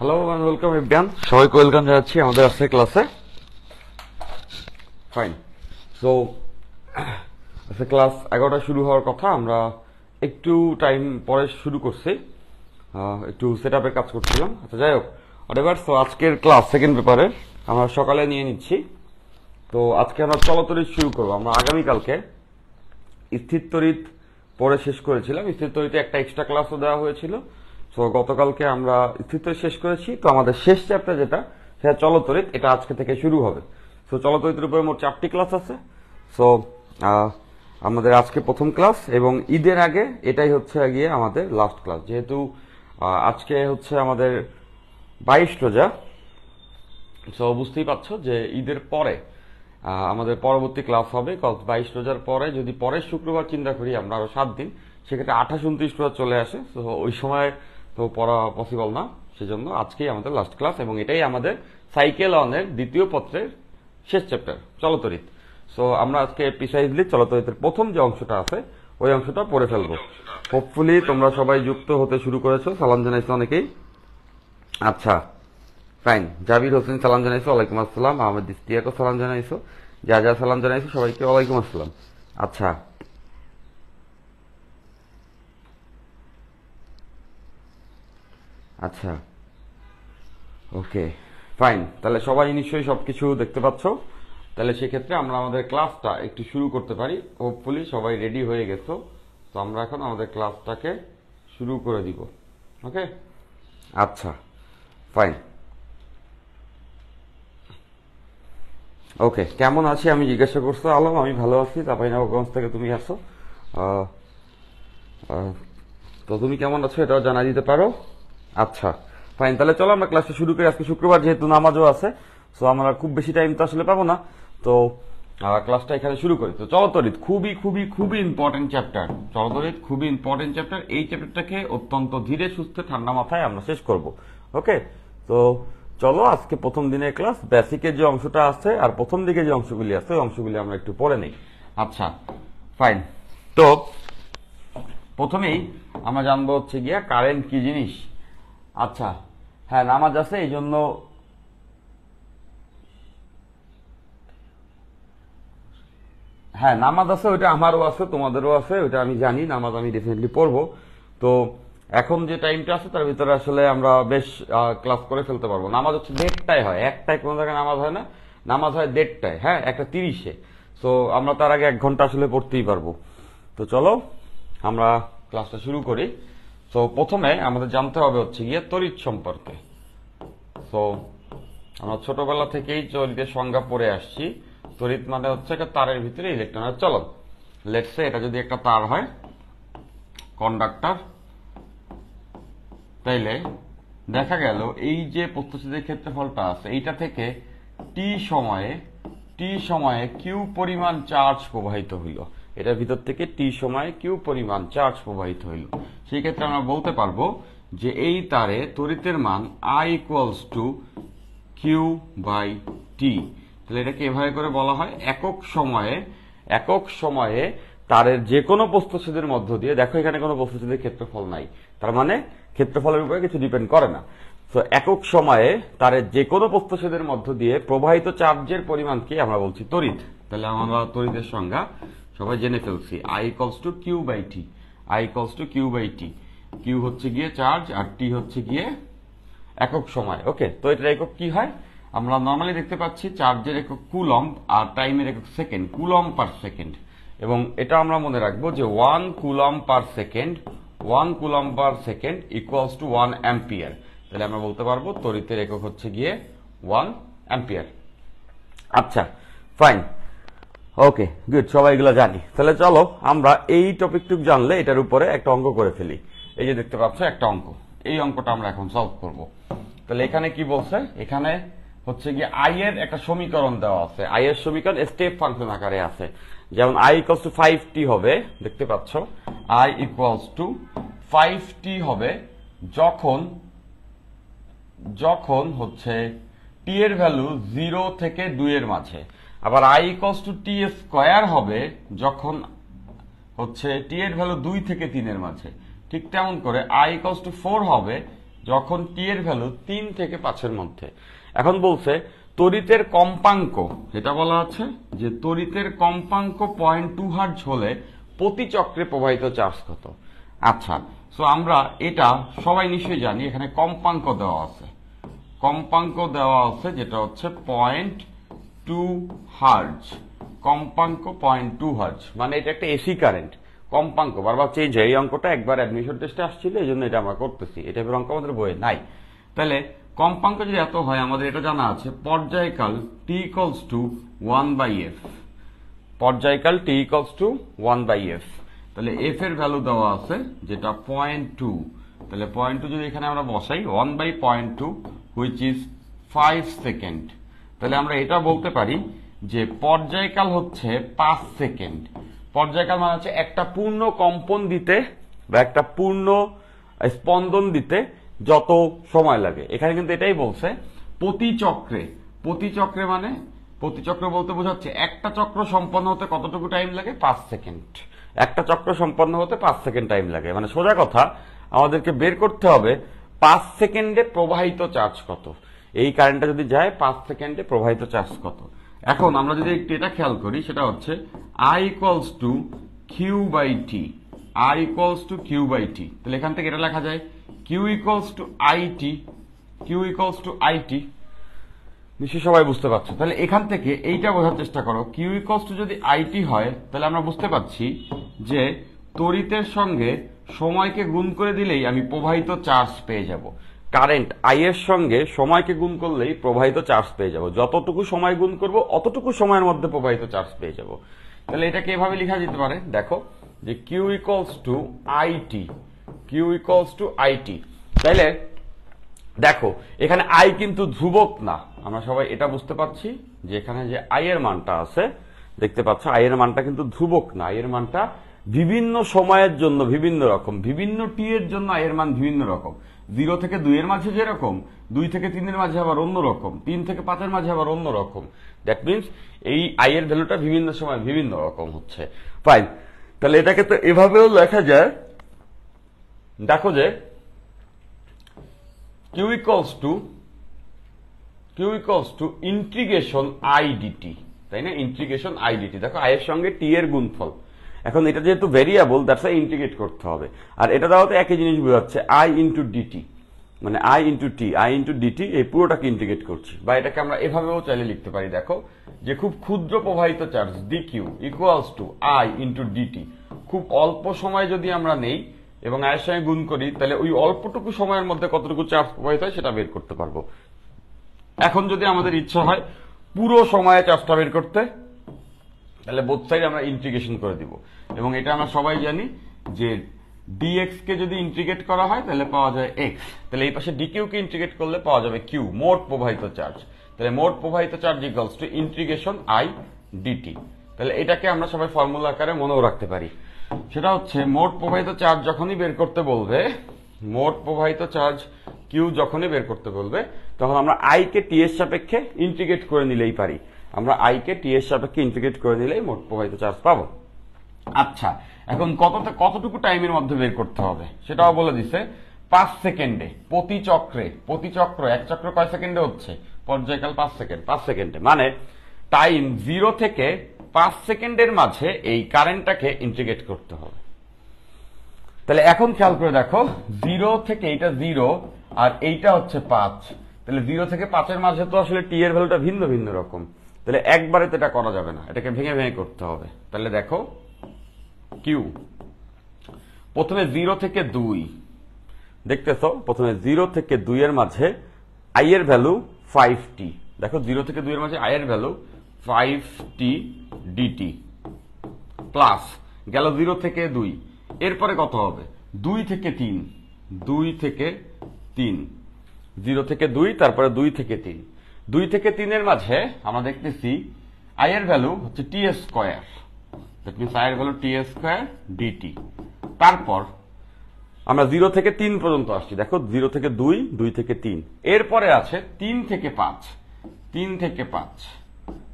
Hello and welcome everyone, সবাইকে welcome জানাচ্ছি আমাদের আজকের ক্লাসে। ফাইন, সো আজকে ক্লাস 11টা শুরু হওয়ার কথা, আমরা একটু টাইম পরে শুরু করছি, একটু সেট আপের কাজ করছিলাম। আচ্ছা যাই হোক, হোয়াটএভার। সো আজকের ক্লাস সেকেন্ড পেপারে আমরা সকালে নিয়ে নিচ্ছি। তো আজকে আমরা চলতরিৎ শুরু করবো। আমরা আগামীকালকে স্থির তড়িৎ পড়ে শেষ করেছিলাম। স্থির তড়িতে একটা এক্সট্রা ক্লাসও দেওয়া হয়েছিল। সো গতকালকে আমরা স্থির তড়িৎ শেষ করেছি। তো আমাদের শেষ চ্যাপ্টার যেটা, সেটা চলতরিৎ, এটা আজকে থেকে শুরু হবে। সো চলতরিতের উপরে মোট 4টি ক্লাস আছে। সো আমাদের আজকে প্রথম ক্লাস, এবং ঈদের আগে এটাই হচ্ছে গিয়ে আমাদের লাস্ট ক্লাস। যেহেতু আজকে হচ্ছে আমাদের 22 রোজা, সো বুঝতেই পারছো যে ঈদের পরে আমাদের পরবর্তী ক্লাস হবে। 22 রোজার পরে যদি পরের শুক্রবার চিন্তা করি আমরা, আরো 7 দিন, সেক্ষেত্রে 28-29 রোজা চলে আসে। তো ওই সময় তো পড়া পসিবল না, সেজন্য আজকেই আমাদের লাস্ট ক্লাস, এবং এটাই আমাদের সাইকেল অনের দ্বিতীয় পত্রের শেষ চ্যাপ্টার, চলতরিৎ। সো আমরা আজকে প্রিসাইজলি চলতরিতের প্রথম যে অংশটা আছে ওই অংশটা পড়ে ফেলবো। হোপফুলি তোমরা সবাই যুক্ত হতে শুরু করেছো। সালাম জানাইছো অনেকেই। আচ্ছা ফাইন, জাবির হোসেন সালাম জানাইছো, ওয়ালাইকুম আসসালাম। আহমেদ ইস্তিয়াকও সালাম জানাইছো, যা যা সালাম জানাইছো সবাইকে ওয়ালাইকুম আসসালাম। আচ্ছা আচ্ছা ওকে ফাইন, তাহলে সবাই নিশ্চয়ই সবকিছু দেখতে পাচ্ছ। তাহলে সেক্ষেত্রে আমরা আমাদের ক্লাসটা একটু শুরু করতে পারি। হোপফুলি সবাই রেডি হয়ে গেছো। তো আমরা এখন আমাদের ক্লাসটাকে শুরু করে দিব। ওকে, আচ্ছা ফাইন। ওকে, কেমন আছি আমি জিজ্ঞাসা করছো আলম। আমি ভালো আছি। চাঁপাইনবাবগঞ্জ থেকে তুমি আসো। আহ, আহ, তো তুমি কেমন আছো এটাও জানাই দিতে পারো। আচ্ছা ফাইন, তাহলে চলো আমরা ক্লাসটা শুরু করি। আজকে শুক্রবার, যেহেতু নামাজও আছে, সো আমরা খুব বেশি টাইম তো আসলে পাবো না। তো ক্লাসটা এখানে শুরু করি। তো চলতরিৎ খুবই খুবই খুবই ইম্পর্টেন্ট চ্যাপ্টার। চলতরিৎ খুবই ইম্পর্টেন্ট চ্যাপ্টার। এই চ্যাপ্টারটাকে অত্যন্ত ধীরে সুস্থে ঠান্ডা মাথায় আমরা শেষ করব। ওকে, তো চলো আজকে প্রথম দিনের ক্লাস, বেসিকের যে অংশটা আছে আর প্রথম দিকে যে অংশগুলি আছে ওই অংশগুলি আমরা একটু পড়ে নেই। আচ্ছা ফাইন, তো প্রথমেই আমরা জানবো হচ্ছে গিয়া কারেন্ট কি জিনিস। আচ্ছা হ্যাঁ, নামাজ আছে এই জন্য হ্যাঁ নামাজ আছে, ওইটা আমারও আছে, তোমাদেরও আছে, ওইটা আমি জানি। নামাজ আমি ডেফিনেটলি পড়বো। তো এখন যে টাইমটা আছে তার ভিতরে আসলে আমরা বেশ ক্লাস করে ফেলতে পারবো। নামাজ হচ্ছে 1:30 হয়, 1টায় কোনো জায়গায় নামাজ হয় না। নামাজ হয় 1:30, হ্যাঁ 1:30-এ। সো আমরা তার আগে 1 ঘন্টা আসলে পড়তেই পারবো। তো চলো আমরা ক্লাসটা শুরু করি। তো প্রথমে আমাদের জানতে হবে হচ্ছে গিয়ে তড়িৎ সম্পর্কে। তো আমরা ছোটবেলা থেকেই তড়িতের সংজ্ঞা পড়ে আসছি। তড়িৎ মানে হচ্ছে একটা তারের ভিতরে ইলেকট্রনের চলন। লেটস সে এটা যদি একটা তার হয়, কন্ডাক্টর, তাইলে দেখা গেল এই যে প্রস্থচ্ছেদের ক্ষেত্রফলটা আছে এইটা থেকে টি সময়ে কিউ পরিমাণ চার্জ প্রবাহিত হইল। এটার ভিতর থেকে টি সময়ে কিউ পরিমাণ চার্জ প্রবাহিত হইল। সেই ক্ষেত্রে আমরা বলতে পারবো যে এই তারে তড়িতের মান I equals to Q by T. তাহলে এটাকে এভাবে করে বলা হয় একক সময়ে তারের যে কোনো প্রস্থচ্ছেদের মধ্য দিয়ে, দেখো এখানে কোনো প্রস্থচ্ছেদের ক্ষেত্রফল নাই, তার মানে ক্ষেত্রফলের উপরে কিছু ডিপেন্ড করে না। তো একক সময়ে তারের যে কোনো প্রস্থচ্ছেদের মধ্য দিয়ে প্রবাহিত চার্জের পরিমাণকে আমরা বলছি তড়িৎ। তাহলে আমরা তড়িতের সংজ্ঞা সবাই জেনে ফেলছি। I equals to Q by T. I equals to Q by t. Q হচ্ছে গিয়ে চার্জ আর টি হচ্ছে গিয়ে একক সময়। ওকে, তো এটার একক কি হয়? আমরা নর্মালি দেখতে পাচ্ছি চার্জের একক কুলম্ব আর টাইমের একক সেকেন্ড, কুলম্ব পার সেকেন্ড। এবং এটা আমরা মনে রাখবো যে 1 coulomb per second equals to 1 ampere. তাহলে আমরা বলতে পারবো তড়িতের একক হচ্ছে গিয়ে 1 অ্যাম্পিয়ার। আচ্ছা ফাইন, ওকে গুড, সবাই এগুলো জানি। তাহলে চলো আমরা এই টপিকটুক জানলে এটার উপরে একটা অঙ্ক করে ফেলি। এই যে দেখতে পাচ্ছ একটা অঙ্ক, এই অঙ্কটা আমরা এখন সলভ করব। তাহলে এখানে কি বলছে, এখানে হচ্ছে গিয়ে আই এর একটা সমীকরণ দেওয়া আছে। আই এর সমীকরণ স্টেপ ফাংশন আকারে আছে। যেমন I ইকুয়ালস টু 5t হবে, দেখতে পাচ্ছ I ইকুয়ালস টু 5t হবে যখন হচ্ছে টি এর ভ্যালু 0 থেকে 2 এর মাঝে। আবার I equals two T square হবে যখন হচ্ছে টি এর ভ্যালু 2 থেকে 3 এর মাঝে। ঠিক তেমন করে I ইকুয়ালস টু 4 হবে যখন টি এর ভ্যালু 3 থেকে 5-এর মধ্যে। এখন বলছে তড়িতের কম্পাঙ্ক, এটা বলা আছে যে তড়িতের কম্পাঙ্ক 0.2 হার্জ হলে প্রতি চক্রে প্রবাহিত চার্জ কত। আচ্ছা, সো আমরা এটা সবাই নিশ্চয়ই জানি, এখানে কম্পাঙ্ক দেওয়া আছে, কম্পাঙ্ক দেওয়া আছে যেটা হচ্ছে 0.2 হার্জ, কম্পাঙ্ক 0.2 হার্জ, মানে এটা একটা এসি কারেন্ট। কম্পাঙ্ক বারবার চেঞ্জ হয়, এই অঙ্কটা একবার অ্যাডমিশন টেস্টে আসছিল, এই জন্য এটা আমরা করতেছি, এটা অঙ্ক আমাদের বইয়ে নাই। তাহলে কম্পাঙ্ক যদি এত হয়, আমাদের এটা জানা আছে পর্যায়কাল t equals to 1/f, পর্যায়কাল t equals to 1/f। তাহলে f এর ভ্যালু দেওয়া আছে যেটা 0.2, তাহলে 0.2 যদি এখানে আমরা বসাই 1/0.2 হুইচ ইজ 5 সেকেন্ড, তাহলে আমরা এটা বলতে পারি যে পর্যায়কাল হচ্ছে 5 সেকেন্ড। পর্যায়কাল মানে হচ্ছে একটা পূর্ণ কম্পন দিতে বা একটা পূর্ণ স্পন্দন দিতে যত সময় লাগে। এখানে কিন্তু এটাই বলছে প্রতি চক্রে, প্রতি চক্রে মানে প্রতি চক্র বলতে বোঝাচ্ছে একটা চক্র সম্পন্ন হতে কতটুকু টাইম লাগে, 5 সেকেন্ড। একটা চক্র সম্পন্ন হতে 5 সেকেন্ড টাইম লাগে, মানে সোজা কথা আমাদেরকে বের করতে হবে 5 সেকেন্ডে প্রবাহিত চার্জ কত। এই কারেন্টটা যদি যায় 5 সেকেন্ডে প্রবাহিত চার্জ কত। এখন আমরা যদি একটু এটা খেয়াল করি, সেটা হচ্ছে I equals to Q by T, I equals to Q by T. তাহলে এখান থেকে এটা লেখা যায় Q equals to IT, Q equals to IT. নিশ্চয়ই সবাই বুঝতে পারছো। তাহলে এখান থেকে এইটা বোঝার চেষ্টা করো, Q ইকুয়ালস টু যদি আইটি হয়, তাহলে আমরা বুঝতে পারছি যে তড়িতের সঙ্গে সময়কে গুণ করে দিলেই আমি প্রবাহিত চার্জ পেয়ে যাব। কারেন্ট আই এর সঙ্গে সময়কে গুণ করলেই প্রবাহিত চার্জ পেয়ে যাব। যতটুকু সময় গুণ করব অতটুকু সময়ের মধ্যে প্রবাহিত চার্জ পেয়ে যাব। তাহলে এটাকে এভাবে লেখা যেতে পারে, দেখো যে q equals to i t, q equals to i t. তাইলে দেখো এখানে আই কিন্তু ধ্রুবক না, আমরা সবাই এটা বুঝতে পারছি যে এখানে যে আই এর মানটা আছে, দেখতে পাচ্ছ আই এর মানটা কিন্তু ধ্রুবক না, আই এর মানটা বিভিন্ন সময়ের জন্য বিভিন্ন রকম, বিভিন্ন টি এর জন্য আই এর মান বিভিন্ন রকম। 0 থেকে 2 এর মাঝে যেরকম, 2 থেকে 3 এর মাঝে আবার অন্য রকম, 3 থেকে 5 এর মাঝে আবার অন্য রকম। দ্যাট মিনস এই আই এর ভ্যালুটা বিভিন্ন সময় বিভিন্ন রকম হচ্ছে। ফাইন, তাহলে এটাকে তো এভাবেও লেখা যায়, দেখো যে Q equals to integration i dt, তাই না? ইন্টিগ্রেশন আই ডিটি, দেখো আই এর সঙ্গে টি এর গুণফল। এখন এটা যেহেতু ভেরিয়েবল, দ্যাটস ওয়াই ইন্টিগ্রেট করতে হবে। আর এটা দেওয়াতে একই জিনিস বোঝাচ্ছে আই ইন্টু ডিটি, মানে i into t, i into dt, এই পুরোটাকে ইন্টিগ্রেট করছি। বা এটাকে আমরা এভাবেও চাইলে লিখতে পারি, দেখো যে খুব ক্ষুদ্র প্রবাহিত charge dq equals to i into dt. খুব অল্প সময় যদি আমরা নেই এবং আয়ের সঙ্গে গুণ করি, তাহলে ওই অল্পটুকু সময়ের মধ্যে কতটুকু চার্জ প্রবাহিত হয় সেটা বের করতে পারবো। এখন যদি আমাদের ইচ্ছা হয় পুরো সময়ে চার্জটা বের করতে, তাহলে বোথ সাইড আমরা ইন্টিগ্রেশন করে দিব। এবং এটা আমরা সবাই জানি যে ডিএক্স কে যদি ইন্টিগ্রেট করা হয় তাহলে পাওয়া যায় এক্স, তাহলে এই পাশে ডিকিউ কে ইন্টিগ্রেট করলে পাওয়া যাবে কিউ, মোট প্রবাহিত চার্জ। তাহলে মোট প্রবাহিত charge equals to integration i dt. তাহলে এটাকে আমরা সবাই ফর্মুলা আকারে মনেও রাখতে পারি, সেটা হচ্ছে মোট প্রবাহিত চার্জ যখনই বের করতে বলবে, মোট প্রবাহিত চার্জ কিউ যখনই বের করতে বলবে, তখন আমরা আই কে টি এর সাপেক্ষে ইন্টিগ্রেট করে নিলেই পারি। আমরা আই কে টি এর সাপেক্ষে ইন্টিগ্রেট করে নিলেই মোট প্রবাহিত চার্জ পাবো। আচ্ছা, এখন কতটুকু টাইমের মধ্যে বের করতে হবে সেটাও বলে দিছে, 5 সেকেন্ডে প্রতি চক্রে। প্রতি চক্র, এক চক্র কয় সেকেন্ডে হচ্ছে, পর্যায়কাল 5 সেকেন্ড, 5 সেকেন্ডে মানে টাইম 0 থেকে 5 সেকেন্ডের মাঝে এই কারেন্টটাকে ইন্টিগ্রেট করতে হবে। তাহলে এখন খেয়াল করে দেখো, 0 থেকে এইটা 0 আর এইটা হচ্ছে 5, তাহলে 0 থেকে 5 এর মাঝে তো আসলে টি এর ভ্যালুটা ভিন্ন ভিন্ন রকম, তাহলে একবারে তো এটা করা যাবে না, এটাকে ভেঙে ভেঙে করতে হবে। তাহলে দেখো কিউ প্রথমে 0 থেকে 2, দেখতেছো প্রথমে 0 থেকে 2 এর মাঝে আই এর ভ্যালু 5t, দেখো 0 থেকে 2 এর মাঝে আই এর ভ্যালু 5t ডিটি প্লাস গেল 0 থেকে 2, এরপরে কত হবে 2 থেকে 3, 2 থেকে 3, 0 থেকে 2, তারপরে 2 থেকে 3, 2 থেকে 3 এর মাঝে আমরা দেখতেছি আই এর ভ্যালু হচ্ছে টি স্কয়ার, দ্যাট মিনস আই এর ভ্যালু টি স্কয়ার ডিটি। তারপর আমরা 0 থেকে 3 পর্যন্ত আসছি, দেখো 0 থেকে 2, 2 থেকে 3, এরপরে আছে 3 থেকে 5, 3 থেকে 5,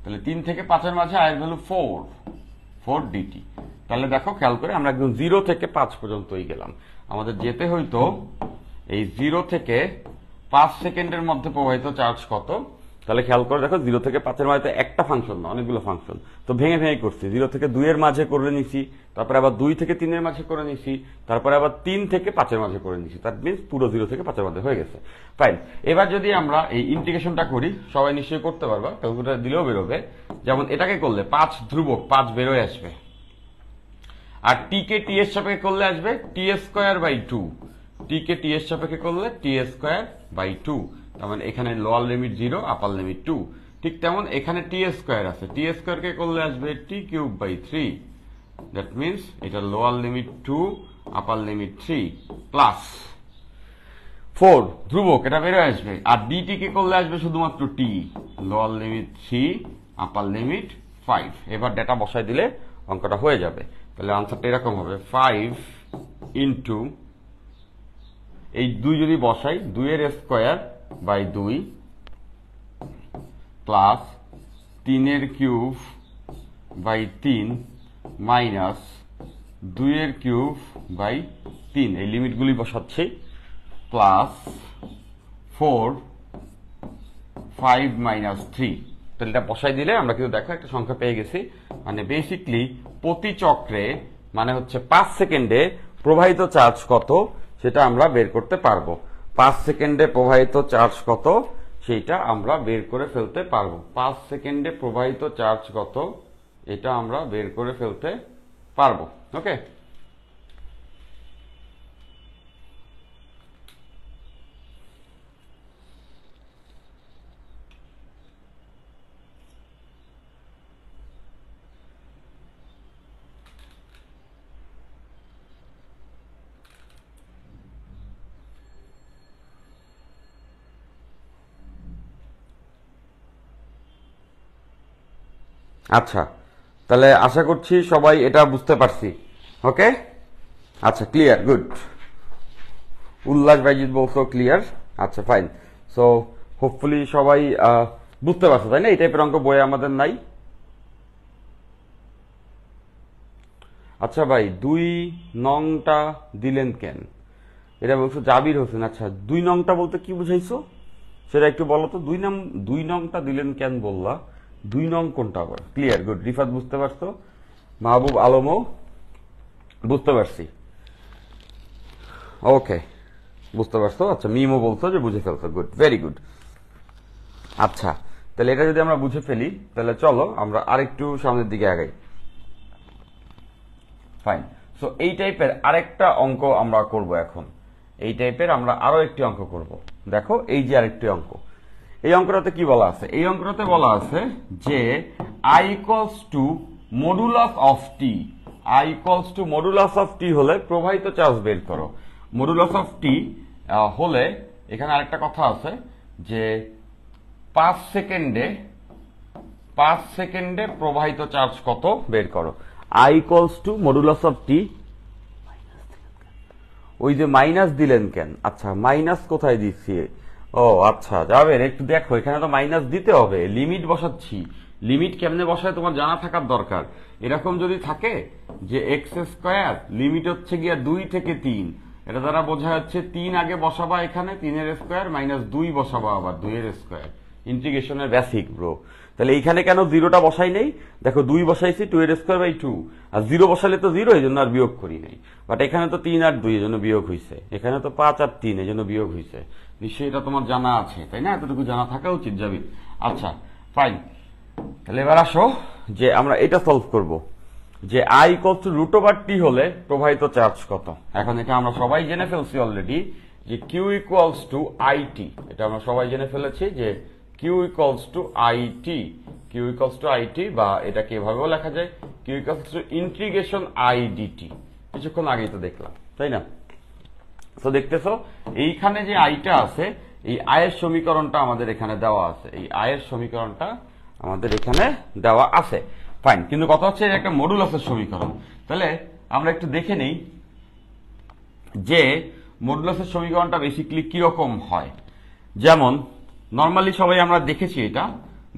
তাহলে 3 থেকে 5 এর মাঝে আই এর ভ্যালু 4 ডিটি। তাহলে দেখো খেয়াল করে আমরা একদম 0 থেকে 5 পর্যন্তই গেলাম, আমাদের যেতে হইতো এই 0 থেকে 5 সেকেন্ডের মধ্যে প্রবাহিত চার্জ কত। তাহলে খেয়াল করে দেখো 0 থেকে 5 এর মাঝে একটা ফাংশন না, অনেকগুলো ফাংশন, তো ভেঙে ভেঙে করছি। 0 থেকে 2 এর মাঝে করে নিছি, তারপরে আবার 2 থেকে 3 এর মাঝে করে নিছি, তারপরে আবার 3 থেকে 5 এর মাঝে করে নিছি। দ্যাট মিন্স পুরো 0 থেকে 5 এর মধ্যে হয়ে গেছে। ফাইন, এবার যদি আমরা এই ইন্টিগ্রেশনটা করি, সবাই নিশ্চয়ই করতে পারবা, ক্যালকুলেটর দিলেও বেরোবে। যেমন এটাকে করলে 5 ধ্রুবক 5 বেরোয় আসবে, আর টি কে টি এর সাপেক্ষে করলে আসবে টি স্কোয়ার বাই 2। টি কে টি এর সাপেক্ষে করলে টি স্কোয়ার বাই 2। তার মানে এখানে লোয়ার লিমিট 0, আপার লিমিট 2। ঠিক তেমন এখানে টি স্কোয়ার আছে, টি স্কোয়ার কে করলে আসবে টি কিউব বাই 3। দ্যাট মিন্স এটা লোয়ার লিমিট 2, আপার লিমিট 3 প্লাস 4 ধ্রুবক, এটা বেরোয় আসবে। আর ডিটি কে করলে আসবে শুধুমাত্র টি, লোয়ার লিমিট 3, আপার লিমিট 5। এবার ডেটা বসাই দিলে অঙ্কটা হয়ে যাবে। তাহলে আনসারটা এরকম হবে 5 ইন্টু এই 2 যদি বসাই 2 এর স্কোয়ার বাই 2 প্লাস 3 এর কিউব বাই 3 মাইনাস 2 এর কিউব বাই 3, এই লিমিটগুলি বসাচ্ছি, প্লাস 4 5 মাইনাস 3। তাহলে এটা বসাই দিলে আমরা কিন্তু দেখো একটা সংখ্যা পেয়ে গেছি। মানে বেসিকলি প্রতি চক্রে মানে হচ্ছে 5 সেকেন্ডে প্রবাহিত চার্জ কত সেটা আমরা বের করতে পারবো। 5 সেকেন্ডে প্রবাহিত চার্জ কত সেইটা আমরা বের করে ফেলতে পারবো। 5 সেকেন্ডে প্রবাহিত চার্জ কত এটা আমরা বের করে ফেলতে পারবো। ওকে, আচ্ছা, তাহলে আশা করছি সবাই এটা বুঝতে পারছি। ওকে, আচ্ছা, ক্লিয়ার, গুড। উল্লাস বাইজিৎ বলছো ক্লিয়ার। আচ্ছা, ফাইন। সো হোপফুলি সবাই বুঝতে পারছো, তাই না? এই টাইপের অঙ্ক বইয়ে আমাদের নাই। আচ্ছা ভাই, 2 নংটা দিলেন কেন? এটা বলছো জাবির হোসেন। আচ্ছা, 2 নংটা বলতে কি বুঝাইছো সেটা একটু বলো তো। 2 নংটা দিলেন কেন বললা? 2 নং কোনটা আবার? Clear, good. রিফাত বুঝতে পারছো, মাহবুব আলমও বুঝতে পারছি। ওকে, বুঝতে পারছো। আচ্ছা, মিমও বলছো যে বুঝে ফেলছো, গুড, ভেরি গুড। আচ্ছা, তাহলে এটা যদি আমরা বুঝে ফেলি তাহলে চলো আমরা আরেকটু সামনের দিকে আগাই। ফাইন। সো এই টাইপের আরেকটা অঙ্ক আমরা করব এখন। এই টাইপের আমরা আরো একটি অঙ্ক করব। দেখো, এই যে আরেকটি অঙ্ক, এই অঙ্কটাতে কি বলা আছে? এই অঙ্কটাতে বলা আছে যে i equals to modulus of T. i equals to modulus of T হলে প্রবাহিত চার্জ বের করো। মডুলাস অফ টি হলে এখানে আরেকটা কথা আছে যে 5 সেকেন্ডে প্রবাহিত চার্জ কত বের করো। i equals to modulus of T. ওই যে মাইনাস দিলেন কেন? আচ্ছা, মাইনাস কোথায় দিচ্ছি? ও আচ্ছা, যাবে একটু দেখো, এখানে তো মাইনাস দিতে হবে, লিমিট বসাচ্ছি। লিমিট কেমনে বসায় তোমার জানা থাকার দরকার। এরকম যদি থাকে যে এক্স স্কোয়ার লিমিট হচ্ছে গিয়া 2 থেকে 3, এটা দ্বারা বোঝা যাচ্ছে 3 আগে বসাবা এখানে 3 এর স্কোয়ার মাইনাস 2 বসাবা আবার 2 এর স্কোয়ার। ইন্টিগ্রেশনের বেসিক ব্রো। তাহলে এইখানে কেন 0টা বসাই নেই? দেখো, 2 বসাইছি 2 এর স্কোয়ার বাই 2, আর 0 বসালে তো 0, এই জন্য আর বিয়োগ করি নাই। বাট এখানে তো 3 আর 2, এই জন্য বিয়োগ হয়েছে। এখানে তো 5 আর 3, এই জন্য বিয়োগ হয়েছে। নিশ্চয়ই এটা তোমার জানা আছে, তাই না? এতটুকু জানা থাকা উচিত যাবি। আচ্ছা, ফাইন। তাহলে এবার আসো যে আমরা এটা সলভ করব যে i equal to root over t হলে প্রবাহিত চার্জ কত। এখন এটা আমরা সবাই জেনে ফেলছি অলরেডি যে q ইকুয়ালস টু it। এটা আমরা সবাই জেনে ফেলেছি যে q equals two it। q equals two it, বা এটাকে এভাবেও লেখা যায় q equals to integration i dt। কিছুক্ষণ আগেই তো দেখলাম, তাই না? তো দেখতেছো এইখানে যে আইটা আছে, এই আয়ের সমীকরণটা আমাদের এখানে দেওয়া আছে। এই আয়ের সমীকরণটা আমাদের এখানে দেওয়া আছে। ফাইন, কিন্তু কথা হচ্ছে একটা মডুলাসের সমীকরণ। তাহলে আমরা একটু দেখে নেই যে মডুলাসের সমীকরণটা বেসিক্যালি কিরকম হয়। যেমন নর্মালি সবাই আমরা দেখেছি, এটা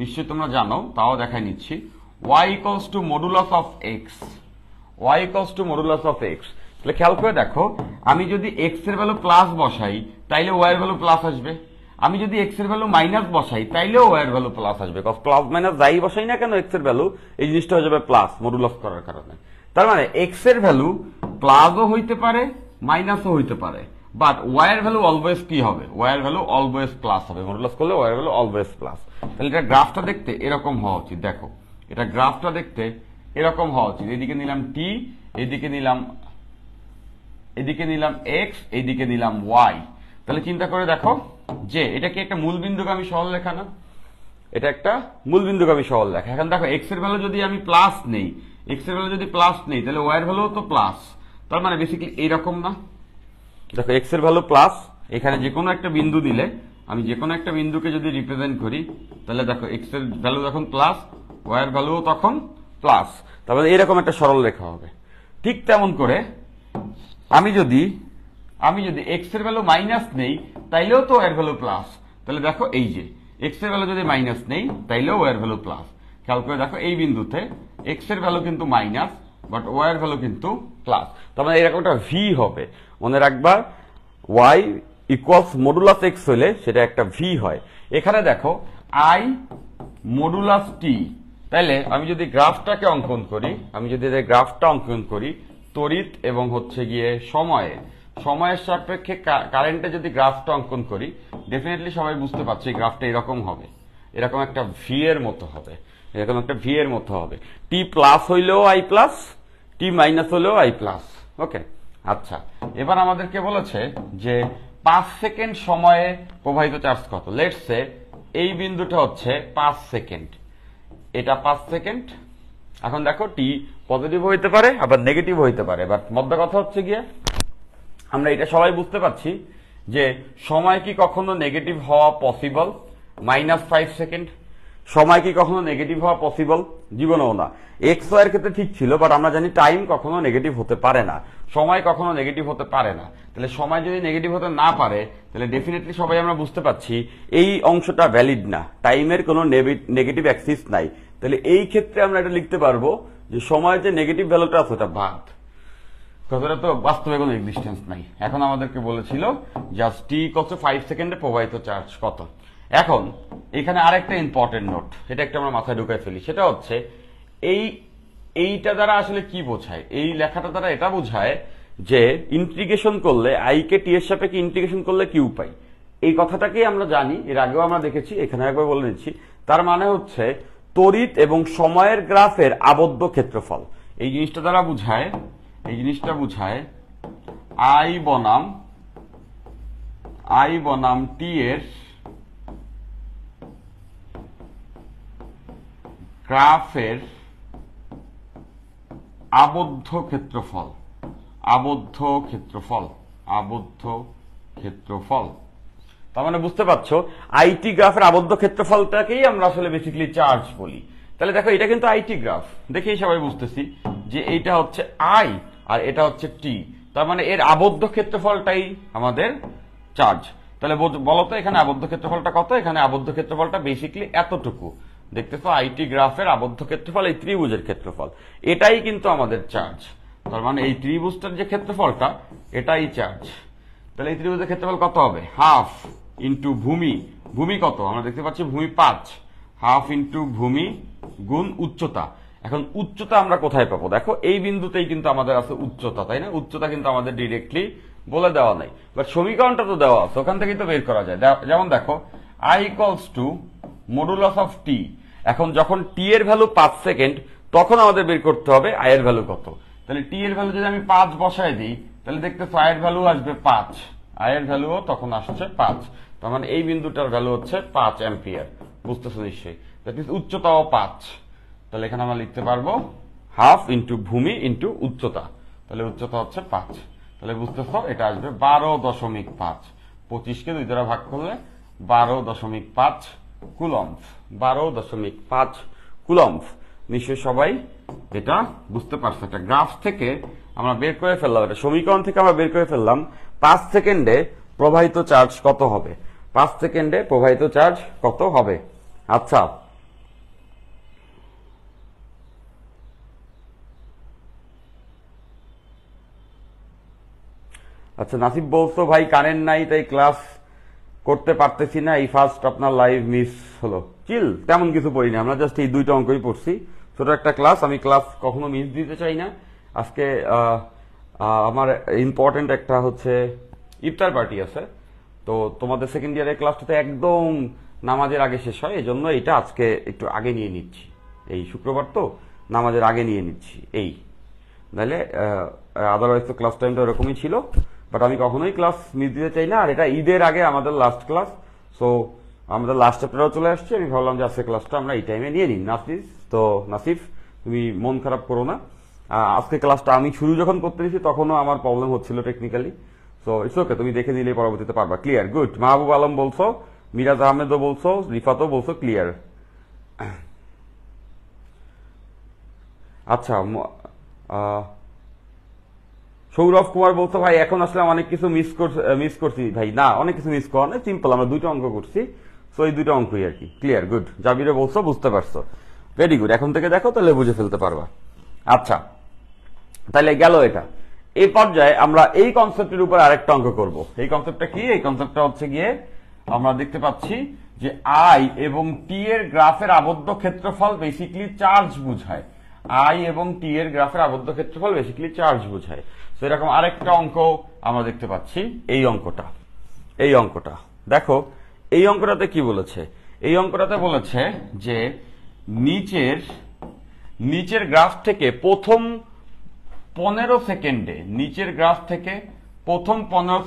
নিশ্চয়ই তোমরা জানো, তাও দেখাই নিচ্ছি। y equals to modulus of x। y equals to modulus of x। তাহলে খেয়াল করে দেখো, আমি যদি x এর ভ্যালু প্লাস বসাই তাইলে ওয়াই এর ভ্যালু প্লাস আসবে। আমি যদি এক্স এর ভ্যালু মাইনাস বসাই তাইলেও ওয়াই এর ভ্যালু প্লাস আসবে, কজ প্লাস মাইনাস যাই বসাই না কেন এক্স এর ভ্যালু এই জিনিসটা হয়ে যাবে প্লাস মডুলাস করার কারণে। তার মানে এক্স এর ভ্যালু প্লাসও হইতে পারে মাইনাসও হইতে পারে, বাট ওয়াই এর ভ্যালু অলওয়েজ কি হবে, ওয়াই এর ভ্যালু অলওয়েজ প্লাস হবে, মডুলাস করলে ওয়াই এর ভ্যালু অলওয়েজ প্লাস। তাহলে এটা গ্রাফটা দেখতে এরকম হওয়া উচিত। দেখো এটা গ্রাফটা দেখতে এরকম হওয়া উচিত, এদিকে নিলাম টি, এদিকে নিলাম এক্স, এইদিকে নিলাম ওয়াই। তাহলে চিন্তা করে দেখো যে এটা কি একটা মূলবিন্দুগামী সরল রেখা না, এটা একটা মূলবিন্দুগামী সরল রেখা। এখন দেখো এক্স এর ভ্যালু যদি আমি প্লাস নেই, এক্স এর ভ্যালু যদি প্লাস নেই তাহলে ওয়াই এর ভ্যালু তো প্লাস, তার মানে বেসিক্যালি এইরকম না। দেখো এক্স এর ভ্যালু প্লাস, এখানে যে কোনো একটা বিন্দু দিলে, আমি যে কোনো একটা বিন্দুকে যদি রিপ্রেজেন্ট করি তাহলে দেখো এক্স এর ভ্যালু যখন প্লাস ওয়াই এর ভ্যালু তখন প্লাস, তারপরে এরকম একটা সরল রেখা হবে। ঠিক তেমন করে আমি যদি এক্স এর ভ্যালু মাইনাস নেই তাইলেও তো ওয়াই এর ভ্যালু প্লাস। তাহলে দেখো এই যে এক্স এর ভ্যালু যদি মাইনাস নেই তাইলেও ওয়াই এর ভ্যালু প্লাস। খেয়াল করে দেখো এই বিন্দুতে এক্স এর ভ্যালু কিন্তু মাইনাস বাট ওয়াই এর ভ্যালু কিন্তু প্লাস, তার মানে এরকম একটা ভি হবে। মনে রাখবা ওয়াই ইকুয়ালস মডুলাস এক্স হলে সেটা একটা ভি হয়। এখানে দেখো আই মডুলাস টি, তাইলে আমি যদি গ্রাফটাকে অঙ্কন করি, তড়িৎ এবং হচ্ছে গিয়ে সময়ের সাপেক্ষে কারেন্টে যদি গ্রাফটা অঙ্কন করি, ডেফিনেটলি সবাই বুঝতে পারছে এই গ্রাফটা এরকম হবে, এরকম একটা ভি এর মতো হবে, টি প্লাস হইলেও আই প্লাস, টি মাইনাস হলেও আই প্লাস। ওকে, আচ্ছা এবার আমাদেরকে বলেছে যে 5 সেকেন্ড সময়ে প্রবাহিত চার্জ কত। লেটস সে এই বিন্দুটা হচ্ছে 5 সেকেন্ড, এটা 5 সেকেন্ড। এখন দেখো টি পজিটিভ হইতে পারে আবার নেগেটিভ হইতে পারে, বাট মধ্যে কথা হচ্ছে গিয়ে আমরা এটা সবাই বুঝতে পারছি যে সময় কি কখনো নেগেটিভ হওয়া পসিবল, -5 সেকেন্ড সময় কি কখনো নেগেটিভ হওয়া পসিবল? জীবনেও না। এক্স ওয়াই এর ক্ষেত্রে ঠিক ছিল, বাট আমরা জানি টাইম কখনো নেগেটিভ হতে পারে না, সময় কখনো নেগেটিভ হতে পারে না। তাহলে সময় যদি নেগেটিভ হতে না পারে তাহলে ডেফিনেটলি সবাই আমরা বুঝতে পারছি এই অংশটা ভ্যালিড না, টাইমের কোনো নেগেটিভ অ্যাক্সিস নাই। তাহলে এই ক্ষেত্রে আমরা এটা লিখতে পারবো যে সময়ের যে নেগেটিভ ভ্যালুটা আছে ওটা বাদ, কথাটা তো বাস্তবে কোনো এক্সিস্টেন্স নাই। এখন আমাদেরকে বলেছিল জাস্ট টি কত 5 সেকেন্ডে প্রবাহিত চার্জ কত। এখন এখানে আরেকটা ইম্পর্টেন্ট নোট, এটা একটা আমরা মাথায় ঢুকাই ফেলি, সেটা হচ্ছে এইটা দ্বারা আসলে কি বোঝায়, এই লেখাটা দ্বারা এটা বোঝায় যে ইন্টিগ্রেশন করলে আই কে টি এর সাপেক্ষে ইন্টিগ্রেশন করলে কিউ পাই। এই কথাটাকেই আমরা জানি, এর আগেও আমরা দেখেছি, এখানে একবার বলে নিচ্ছি। তার মানে হচ্ছে তড়িৎ এবং সময়ের গ্রাফের আবদ্ধ ক্ষেত্রফল। এই জিনিসটা দ্বারা বোঝায় আই বনাম টি এর গ্রাফের আবদ্ধ ক্ষেত্রফল। তার মানে বুঝতে পারছো আইটি গ্রাফের আবদ্ধ ক্ষেত্রফলটাকেই আমরা আসলে বেসিক্যালি চার্জ বলি। তাহলে দেখো এটা কিন্তু আইটি গ্রাফ, দেখেই সবাই বুঝতেছি যে এইটা হচ্ছে আই আর এটা হচ্ছে টি, তার মানে এর আবদ্ধ ক্ষেত্রফলটাই আমাদের চার্জ। তাহলে বলতো এখানে আবদ্ধ ক্ষেত্রফলটা কত? এখানে আবদ্ধ ক্ষেত্রফলটা বেসিক্যালি এতটুকু, দেখতেছো আইটি গ্রাফের আবদ্ধ ক্ষেত্রফল এই ত্রিভুজের ক্ষেত্রফল, এটাই কিন্তু আমাদের চার্জ। তার মানে এই ত্রিভুজটার যে ক্ষেত্রফলটা এটাই চার্জ। তাহলে এই ত্রিভুজের ক্ষেত্রফল কত হবে? হাফ ইন্টু ভূমি কত আমরা দেখতে পাচ্ছি, ভূমি 5, হাফ ইন্টু ভূমি গুণ উচ্চতা। এখন উচ্চতা আমরা কোথায় পাবো? দেখো এই বিন্দুতেই কিন্তু আমাদের আছে উচ্চতা, তাই না? উচ্চতা কিন্তু আমাদের ডিরেক্টলি বলে দেওয়া নাই, বাট সমীকরণটা তো দেওয়া আছে, ওখান থেকেই তো বের করা যায়। যেমন দেখো I equals to modulus of T. এখন যখন টি এর ভ্যালু 5 সেকেন্ড তখন আমাদের বের করতে হবে আই এর ভ্যালু কত। তাহলে টি এর ভ্যালু যদি আমি 5 বসায় দিই তাহলে দেখতেছো আই এর ভ্যালু আসবে 5, আই এর ভ্যালুও তখন আসছে 5। তার মানে এই বিন্দুটার ভ্যালু হচ্ছে 5 অ্যাম্পিয়ার, বুঝতেছো নিশ্চয়ই। দ্যাট মিন্স উচ্চতাও 5। তাহলে এখানে আমরা লিখতে পারবো হাফ ইন্টু ভূমি ইন্টু উচ্চতা, তাহলে উচ্চতা হচ্ছে 5। তাহলে বুঝতেছো এটা আসবে 12.5, 25কে 2 দ্বারা ভাগ করলে 12.5 কুলম্ব, 12.5 কুলম্ব। নিশ্চয়ই সবাই এটা বুঝতে পারছে। একটা গ্রাফ থেকে আমরা বের করে ফেললাম, এটা সমীকরণ থেকে আমরা বের করে ফেললাম 5 সেকেন্ডে প্রবাহিত চার্জ কত হবে। 5 সেকেন্ডে প্রবাহিত চার্জ কত হবে? আচ্ছা আচ্ছা, নাসিব বলছো ভাই কারেন্ট নাই তাই ক্লাস করতে পারতেছি না, এই ফার্স্ট আপনার লাইভ মিস হলো। চিল, তেমন কিছু পড়ি না, আমরা জাস্ট এই দুইটা অঙ্কই পড়ছি, ছোট একটা ক্লাস। আমি ক্লাস কখনো মিস দিতে চাই না। আজকে আমার ইম্পর্টেন্ট একটা হচ্ছে ইফতার পার্টি আছে, তো তোমাদের সেকেন্ড ইয়ারের ক্লাসটাতে একদম নামাজের আগে শেষ হয়, এই জন্য এটা আজকে একটু আগে নিয়ে নিচ্ছি। এই শুক্রবার তো নামাজের আগে নিয়ে নিচ্ছি, এই নাহলে আদারওয়াইজ তো ক্লাস টাইমটা এরকমই ছিল। বাট আমি কখনোই ক্লাস মিস দিতে চাই না, আর এটা ঈদের আগে আমাদের লাস্ট ক্লাস, সো আমাদের লাস্ট চ্যাপ্টারও চলে আসছে। আমি ভাবলাম যে আজকে ক্লাসটা আমরা এই টাইমে নিয়ে নিই। নাসিফ তুমি মন খারাপ করো না, আজকে ক্লাসটা আমি শুরু যখন করতে নিয়েছি তখনও আমার প্রবলেম হচ্ছিল টেকনিক্যালি, সো ইটস ওকে, তুমি দেখে নিলে পরবর্তীতে পারবা। Clear, good. মাহবুব আলম বলছো, মিরাজ আহমেদও বলছো, রিফাতও বলছো ক্লিয়ার। আচ্ছা, সৌরভ কুমার বলছো ভাই এখন আসলে অনেক কিছু মিস করছি ভাই। না, অনেক কিছু মিস করা না, সিম্পল, আমরা দুইটা অঙ্ক করছি, সো এই দুইটা অঙ্কই আর কি। Clear, good. জাবিরে বলছো বুঝতে পারছো, ভেরি গুড। এখন থেকে দেখো তাহলে বুঝে ফেলতে পারবা। আচ্ছা, তাহলে গেল এটা। এই পর্যায়ে আমরা এই কনসেপ্টের উপর আরেকটা অঙ্ক করব। এই কনসেপ্টটা কি? এই কনসেপ্টটা হচ্ছে গিয়ে আমরা দেখতে পাচ্ছি যে আই এবং টি এর গ্রাফের আবদ্ধ ক্ষেত্রফল বেসিক্যালি চার্জ বুঝায়। আই এবং টি এর গ্রাফের আবদ্ধ ক্ষেত্রফল বেসিক্যালি চার্জ বুঝায়। তো এরকম আরেকটা অঙ্ক আমরা দেখতে পাচ্ছি, এই অঙ্কটা দেখো। এই অঙ্কটাতে কি বলেছে? এই অঙ্কটাতে বলেছে যে নিচের গ্রাফ থেকে প্রথম 15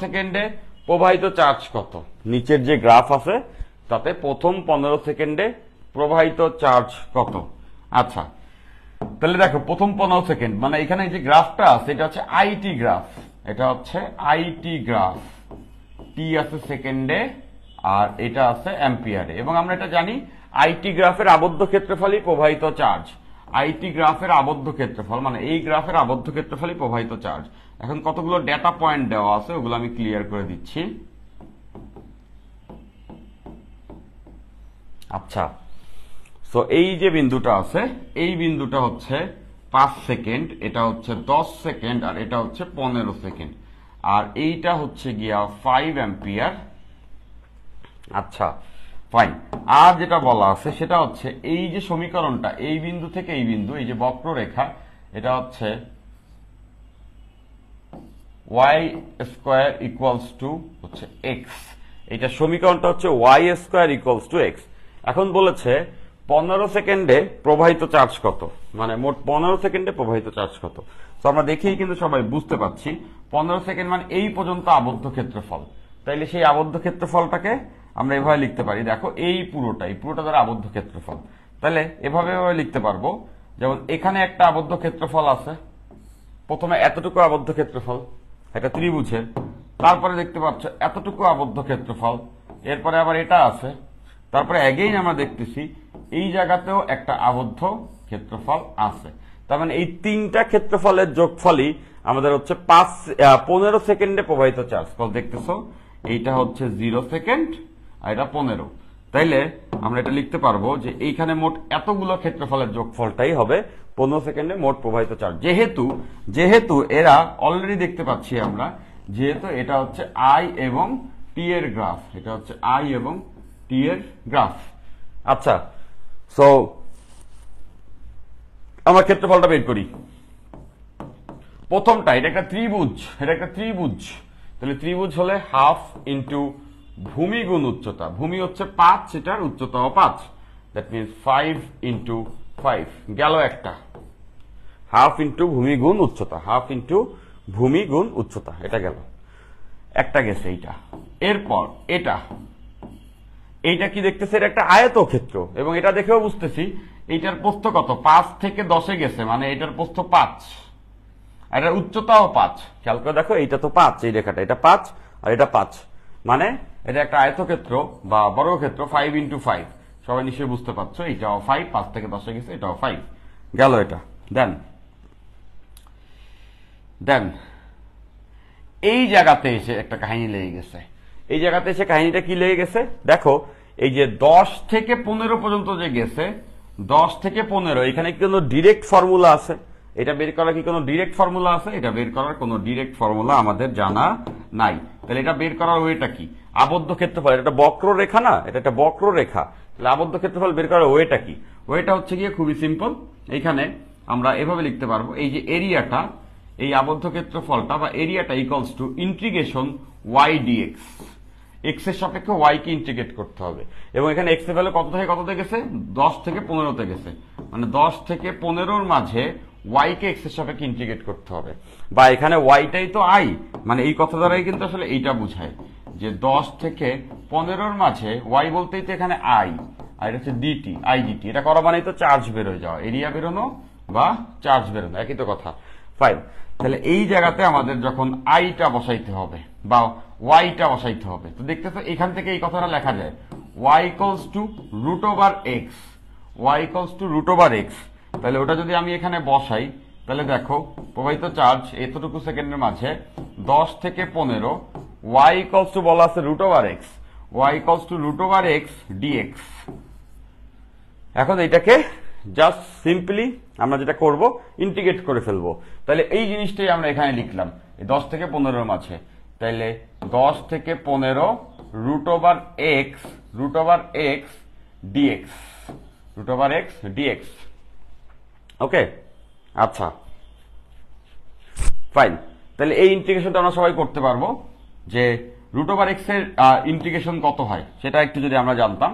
সেকেন্ডে প্রবাহিত চার্জ কত? নিচের যে গ্রাফ আছে তাতে প্রথম 15 সেকেন্ডে প্রবাহিত চার্জ কত? আচ্ছা, তাহলে দেখো প্রথম 15 সেকেন্ড মানে এখানে যে গ্রাফটা আছে এটা হচ্ছে আইটি গ্রাফ, টি আছে সেকেন্ডে আর এটা আছে অ্যাম্পিয়ারে। এবং আমরা এটা জানি আইটি গ্রাফের আবদ্ধ ক্ষেত্রফলই প্রবাহিত চার্জ। আইটি গ্রাফের আবদ্ধ ক্ষেত্রফল মানে এই গ্রাফের আবদ্ধ ক্ষেত্রফলই প্রবাহিত চার্জ। এখন কতগুলো ডেটা পয়েন্ট দেওয়া আছে ওগুলো আমি ক্লিয়ার করে দিচ্ছি। আচ্ছা, সো এই যে বিন্দুটা আছে, এই বিন্দুটা হচ্ছে 5 সেকেন্ড, এটা হচ্ছে 10 সেকেন্ড, আর এটা হচ্ছে 15 সেকেন্ড, আর এইটা হচ্ছে গিয়া 5 অ্যাম্পিয়ার। আচ্ছা, ফাইন। আর যেটা বলা আছে সেটা হচ্ছে এই যে সমীকরণটা, এই বিন্দু থেকে এই বিন্দু, এই যে বক্ররেখা, এটা হচ্ছে y স্কয়ার ইকুয়ালস টু হচ্ছে x। এটা সমীকরণটা হচ্ছে y square equals to x। এখন বলেছে 15 সেকেন্ডে প্রবাহিত চার্জ কত, মানে মোট 15 সেকেন্ডে প্রবাহিত চার্জ কত। তো আমরা দেখেই কিন্তু সবাই বুঝতে পারছি 15 সেকেন্ড মানে এই পর্যন্ত আবদ্ধ ক্ষেত্রফল। তাইলে সেই আবদ্ধ ক্ষেত্রফলটাকে আমরা এভাবে লিখতে পারি, দেখো এই পুরোটা দ্বারা আবদ্ধ ক্ষেত্রফল। তাহলে এভাবে লিখতে পারবো, যেমন এখানে একটা আবদ্ধ ক্ষেত্রফল আছে, প্রথমে এতটুকু আবদ্ধ ক্ষেত্রফল একটা ত্রিভুজের, তারপরে দেখতে পাচ্ছ এতটুকু আবদ্ধ ক্ষেত্রফল, এরপরে আবার এটা আছে, তারপরে এগেইন আমরা দেখতেছি এই জায়গাতেও একটা আবদ্ধ ক্ষেত্রফল আছে। তার মানে এই তিনটা ক্ষেত্রফলের যোগফলই আমাদের হচ্ছে 15 সেকেন্ডে প্রবাহিত চার্জ। দেখতেছো এইটা হচ্ছে 0 সেকেন্ড আর এটা 15। তাইলে আমরা এটা লিখতে পারবো যে এইখানে মোট এতগুলো ক্ষেত্রফলের যোগফলটাই হবে 15 সেকেন্ডে মোট প্রবাহিত চার্জ। যেহেতু এরা অলরেডি দেখতে পাচ্ছি আমরা, যেহেতু এটা হচ্ছে আই এবং টি এর গ্রাফ, আচ্ছা, সো আমরা ক্ষেত্রফলটা বের করি। প্রথমটা এটা একটা ত্রিভুজ, তাহলে ত্রিভুজ হলে হাফ ইন্টু ভূমি গুণ উচ্চতা। ভূমি হচ্ছে 5, এটার উচ্চতাও 5, দ্যাট মিনস 5 ইন্টু 5 গেল একটা। হাফ ইন্টু ভূমি গুণ উচ্চতা, এটা গেল একটা, গেছে এইটা। এরপর এইটা কি দেখতেছে, এটা একটা আয়তক্ষেত্র, এবং এটা দেখেও বুঝতেছি এইটার প্রস্থ কত, 5 থেকে 10-এ গেছে, মানে এটার প্রস্থ 5, আর এটার উচ্চতাও 5। খেয়াল করে দেখো, এইটা তো 5, এই রেখাটা, এটা 5 আর এটা 5, মানে এটা একটা আয়তক্ষেত্র বা বর্গক্ষেত্র 5 ইন্টু 5। সবাই নিশ্চয়ই বুঝতে পারছো, এইটাও 5, 5 থেকে 10-এ গেছে, এটাও 5 গেল এটা। দেন এই জায়গাতে এসে একটা কাহিনী লেগে গেছে। এই জায়গাতে এসে কাহিনীটা কি লেগে গেছে দেখো, এই যে 10 থেকে 15 পর্যন্ত যে গেছে, 10 থেকে 15, এখানে কিন্তু ডিরেক্ট ফর্মুলা আছে, এটা বের করার কি কোনো ডিরেক্ট ফর্মুলা আছে? এটা বের করার কোনো ডিরেক্ট ফর্মুলা আমাদের জানা নাই। তাহলে এটা বের করার ওয়েটা কি? আবদ্ধ ক্ষেত্রফল, এটা একটা বক্ররেখা না, এটা একটা বক্ররেখা। তাহলে আবদ্ধ ক্ষেত্রফল বের করার ওয়েটা কি? ওয়েটা হচ্ছে গিয়ে খুবই সিম্পল। এইখানে আমরা এভাবে লিখতে পারবো, এই যে এরিয়াটা, এই আবদ্ধ ক্ষেত্রফলটা বা এরিয়াটা equals to integration y dx. X এর সাপেক্ষে ওয়াই কে ইন্টিগ্রেট করতে হবে, এবং এখানে এক্স এর ভ্যালু কত থেকে কততে গেছে? 10 থেকে 15তে গেছে, মানে 10 থেকে 15-র মাঝে ওয়াই কে এক্স এর সাপেক্ষে ইন্টিগ্রেট করতে হবে। বা এখানে ওয়াইটাই তো আই, মানে এই কথা দ্বারাই কিন্তু আসলে এইটা বুঝায় যে 10 থেকে 15-র মাঝে ওয়াই বলতেই তো এখানে আই, আর এটা হচ্ছে ডিটি, আই ডিটি। এটা করা মানেই তো চার্জ বের হয়ে যাওয়া, এরিয়া বেরোনো বা চার্জ বেরোনো, একই তো কথা। ফাইন, তাহলে এই জায়গাতে আমাদের যখন আইটা বসাইতে হবে বা ওয়াইটা বসাইতে হবে, তো দেখতেছো এখান থেকে এই কথাটা লেখা যায় y equals to root over x, y equals to root over x. তাহলে ওটা যদি আমি এখানে বসাই, তাহলে দেখো প্রবাহিত চার্জ এতটুকু সেকেন্ডের মাঝে 10 থেকে 15, ওয়াই ইকুয়ালস টু বলা আছে root over x, y equals to root over x dx. এখন এটাকে জাস্ট সিম্পলি আমরা যেটা করব, ইন্টিগ্রেট করে ফেলবো। তাহলে এই জিনিসটাই আমরা এখানে লিখলাম 10 থেকে 15-র মাঝে। তাহলে 10 থেকে 15 root over X, root over x DX, root over x DX. Okay, আচ্ছা ফাইন। তাহলে এই ইন্টিগ্রেশনটা আমরা সবাই করতে পারবো, যে রুট ওভার এক্স এর ইন্টিগ্রেশন কত হয় সেটা একটু যদি আমরা জানতাম,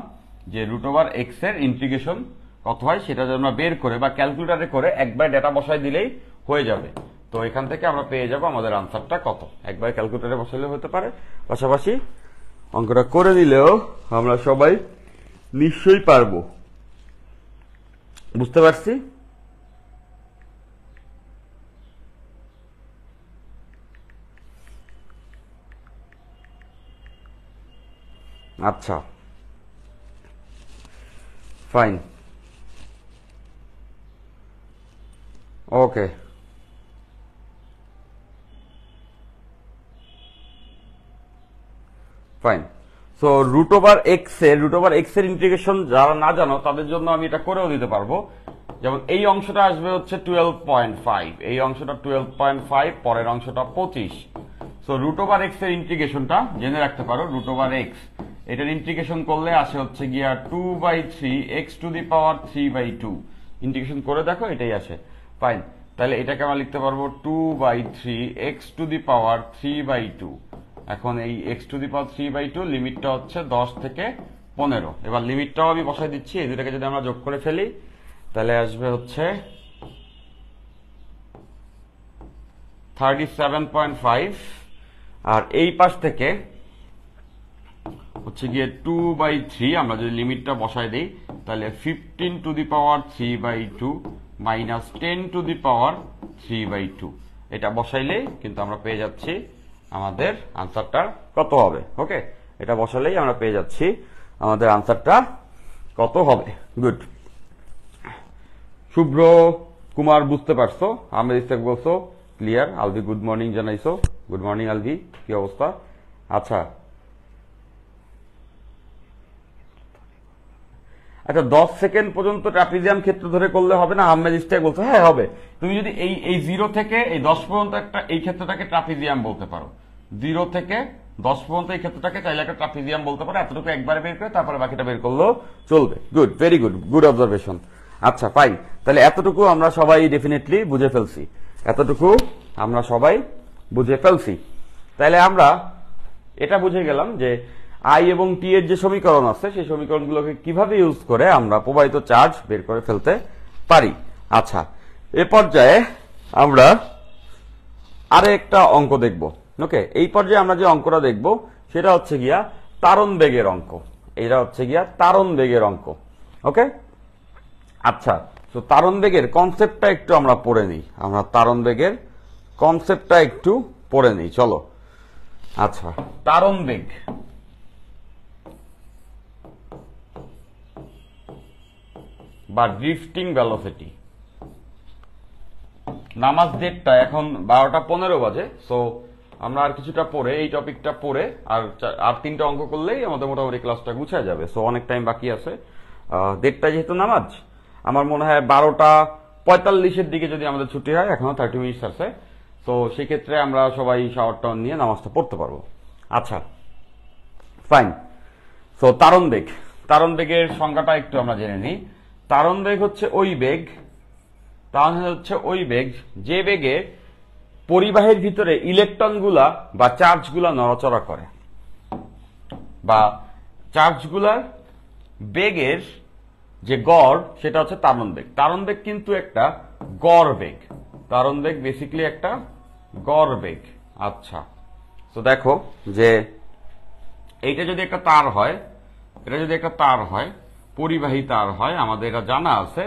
যে রুট ওভার এক্স এর ইন্টিগ্রেশন কত হয় সেটা যদি আমরা বের করে বা ক্যালকুলেটারে করে একবার ডেটা বসাই দিলেই হয়ে যাবে। তো এখান থেকে আমরা পেয়ে যাব আমাদের আনসারটা কত। একবার ক্যালকুলেটারে বসাইলে হতে পারে, পাশাপাশি অঙ্কটা করে দিলেও আমরা সবাই নিশ্চয়ই পারবো। বুঝতে পারছি? আচ্ছা fine, okay. Fine, so root over X এর ইন্টিগ্রেশন যারা না জানো তাদের জন্য আমি এটা করেও দিতে পারবো। যেমন এই অংশটা আসবে হচ্ছে 12.5, এই অংশটা 12.5, পরের অংশটা 25। সো রুট ওভার এক্স এর ইন্টিগ্রেশনটা জেনে রাখতে পারো, রুট ওভার এক্স এটার ইন্টিগ্রেশন করলে আসে হচ্ছে গিয়া 2/3 x two the power 3/2। Integration করে দেখো এটাই আসে। ফাইন, তাহলে এটাকে আমরা লিখতে পারবো 2/3 x টু দি পাওয়ার 3/2। এখন এই x টু দি পাওয়ার 3/2 লিমিটটা হচ্ছে 10 থেকে 15। এবার লিমিটটাও আমি বসাই দিচ্ছি, এই দুটাকে যদি আমরা যোগ করে ফেলি তাহলে আসবে হচ্ছে 37.5, আর এই পাশ থেকে হচ্ছে গিয়ে 2/3 আমরা যদি লিমিটটা বসাই দিই তাহলে 15 to the power 3/2 minus 10 to the power 3/2। এটা বসাইলেই কিন্তু আমরা পেয়ে যাচ্ছি আমাদের আনসারটা কত হবে। ওকে, এটা বসালেই আমরা পেয়ে যাচ্ছি আমাদের আনসারটা কত হবে। গুড, শুভ্র কুমার বুঝতে পারছো, আহমেদ ইস্তাক বলছো ক্লিয়ার, আলভি গুড মর্নিং জানাইছো, গুড মর্নিং আলভি, কি অবস্থা? আচ্ছা আচ্ছা 10 সেকেন্ড পর্যন্ত ট্রাপিজিয়াম ক্ষেত্র ধরে করলে হবে না? আহমেদ ইস্তাক বলছো হ্যাঁ হবে। তুমি যদি এই 0 থেকে এই 10 পর্যন্ত একটা এই ক্ষেত্রটাকে ট্রাপিজিয়াম বলতে পারো, 0 থেকে 10 পর্যন্ত এই ক্ষেত্রটাকে চাইলে একটা ট্রাপিজিয়াম বলতে পারো। এতটুকু একবারে বের করে তারপরে বাকিটা বের করলেও চলবে। Good, very good, good observation. আচ্ছা ফাইন, তাহলে এতটুকু আমরা সবাই ডেফিনেটলি বুঝে ফেলছি, এতটুকু আমরা সবাই বুঝে ফেলছি। তাহলে আমরা এটা বুঝে গেলাম যে আই এবং টি এর যে সমীকরণ আছে সেই সমীকরণগুলোকে কিভাবে ইউজ করে আমরা প্রবাহিত চার্জ বের করে ফেলতে পারি। আচ্ছা, এ পর্যায়ে আমরা আরে একটা অঙ্ক দেখব। ওকে, এই পর্যায়ে আমরা যে অঙ্কটা দেখব সেটা হচ্ছে গিয়া তারণ বেগের অঙ্ক। এটা হচ্ছে গিয়া তারণ বেগের অঙ্ক। ওকে, আচ্ছা, তো তারণ বেগের কনসেপ্টটা একটু আমরা পড়ে নিই, আমরা তারণ বেগের কনসেপ্টটা একটু পড়ে নিই, চলো। আচ্ছা, তারণ বেগ বা ড্রিফটিং ভেলোসিটি। নামাজ ডেটটা এখন 12:15 বাজে। সো আমরা আর কিছুটা পরে এই টপিকটা পড়ে আর 3টা অঙ্ক করলেই আমাদের মোটামুটি ক্লাসটা গুছিয়ে যাবে। সো অনেক টাইম বাকি আছে। 1:30 যেহেতু নামাজ, আমার মনে হয় 12টা 45-এর দিকে যদি আমাদের ছুটি হয়, এখনো 30 মিনিট আছে, তো সেই ক্ষেত্রে আমরা সবাই শাওয়ার টাওয়ার নিয়ে নামাজটা পড়তে পারবো। আচ্ছা ফাইন। সো তারণ বেগের সংজ্ঞাটা একটু আমরা জেনে নিই। তারণ বেগ হচ্ছে ওই বেগ যে বেগে পরিবাহের ভিতরে ইলেকট্রনগুলা বা চার্জগুলা নড়াচড়া করে, বা চার্জগুলার বেগের যে গড় সেটা হচ্ছে তারণ বেগ। তারণ বেগ কিন্তু একটা গড় বেগ, তারণ বেগ বেসিক্যালি একটা গড় বেগ। আচ্ছা, তো দেখো যে এইটা যদি একটা তার হয়, এটা যদি একটা তার হয়, পরিবাহী তার হয়, আমাদের এটা জানা আছে